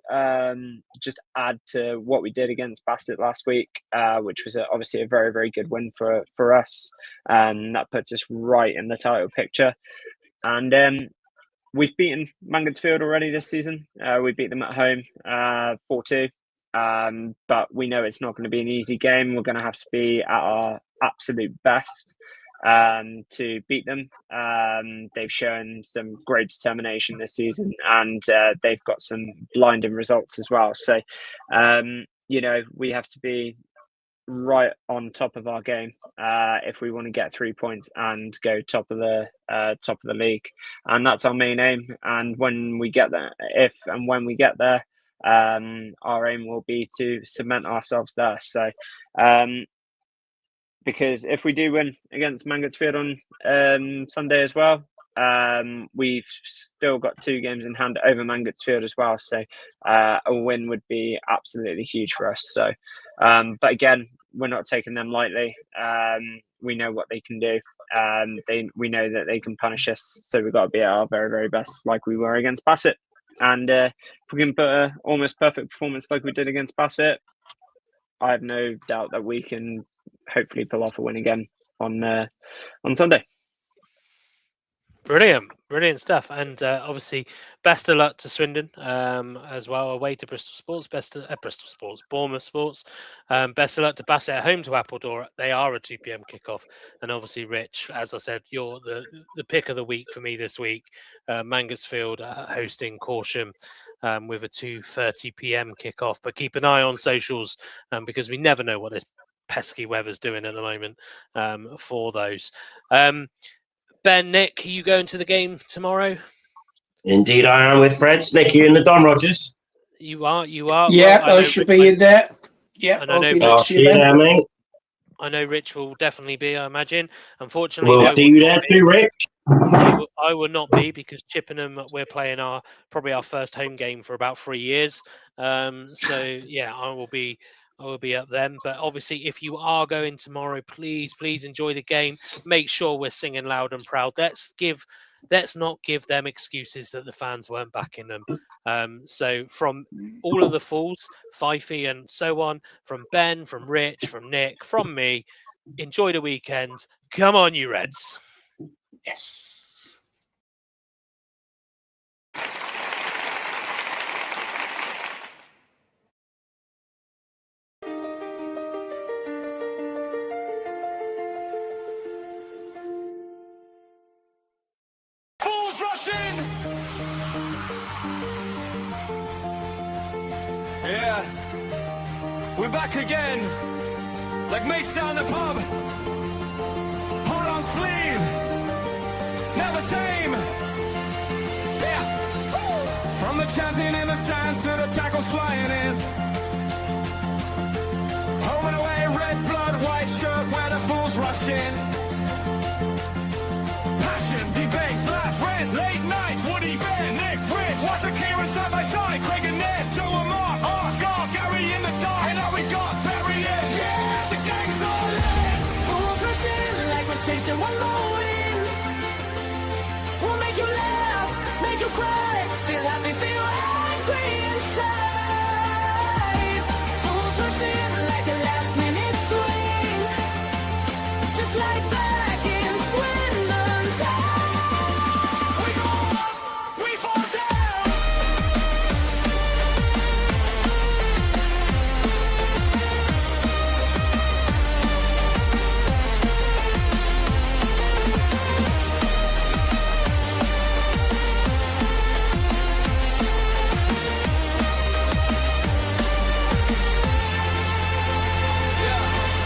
just add to what we did against Bassett last week, which was obviously a very, very good win for us. That puts us right in the title picture. And we've beaten Mangotsfield already this season. We beat them at home 4-2. But we know it's not going to be an easy game. We're going to have to be at our absolute best to beat them. They've shown some great determination this season, and they've got some blinding results as well. So, we have to be right on top of our game if we want to get 3 points and go top of the league, and that's our main aim. And when we get there, when we get there, our aim will be to cement ourselves there. So, because if we do win against Mangotsfield on Sunday as well, we've still got 2 games in hand over Mangotsfield as well. So a win would be absolutely huge for us. So, but again, we're not taking them lightly. We know what they can do. We know that they can punish us. So we've got to be at our very, very best, like we were against Bassett. And if we can put an almost perfect performance like we did against Bassett, I have no doubt that we can hopefully pull off a win again on Sunday. Brilliant stuff. And obviously, best of luck to Swindon as well, away to Bristol Sports, Bournemouth Sports. Best of luck to Bassett at home to Appledore. They are a 2 p.m. kickoff. And obviously, Rich, as I said, you're the pick of the week for me this week. Mangotsfield hosting Corsham with a 2:30 p.m. kickoff. But keep an eye on socials because we never know what this pesky weather's doing at the moment for those. Ben, Nick, are you going to the game tomorrow? Indeed, I am with Fred. Nick, you in the Don Rogers? You are. Yeah, well, I should be in there. Yeah, I'll be next to you, Ben. Mate. I know Rich will definitely be, I imagine. Unfortunately, we'll see you there too, Rich. I will not be, because Chippenham, we're playing probably our first home game for about 3 years. So yeah, I will be up then. But obviously, if you are going tomorrow, please enjoy the game. Make sure we're singing loud and proud. Let's not give them excuses that the fans weren't backing them. So from all of the fools, Fifey and so on, from Ben, from Rich, from Nick, from me, enjoy the weekend. Come on, you Reds. Yes. Fools rushing! Yeah, we're back again, like mates down the pub. Hold on sleeve, never tame. Yeah, from the chanting in the stands to the tackles flying in. Home and away, red blood, white shirt, where the fools rush in. Passion, debates, laugh, rants, late nights. Woody, Ben, Nick, Rich, Walter, Kieran side by side. Craig and Ned, Joe and Mark, Jar, Gary in the dark, and now we got Barry in. Yeah, the gang's all in. Fools rushing like we're chasing one more win. We'll make you laugh, make you cry, feel happy, feel angry inside. Fools rushing like a last minute swing, just like back in Swindon's time. We go up, we fall down.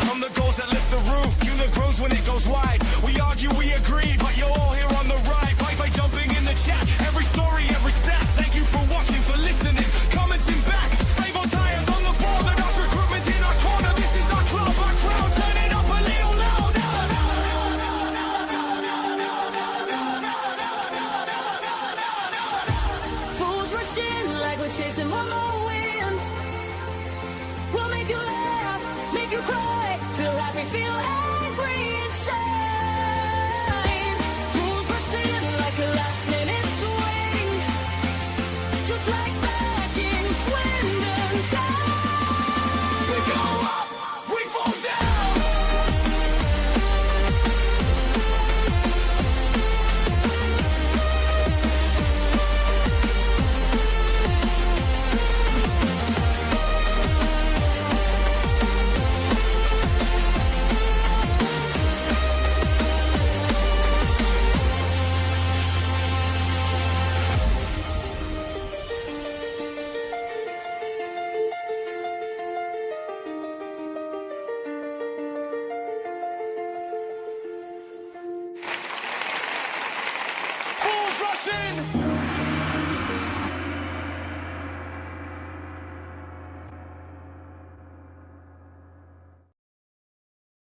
From the goals that lift the roof, unit grows when it goes wide. We argue, we agree, but you're all here on the right. Fight by jumping in the chat, every story, every stat. Thank you for watching, for listening, commenting back. Save our tires on the border, that's recruitment in our corner. This is our club, our crowd, turn it up a little louder. Fools rushing like we're chasing one more win. We'll make you laugh, make you cry, feel happy, feel angry inside. Fools rushing like a last minute swing, just like back in Swindon time. We go up, we fall down. Fools rushing!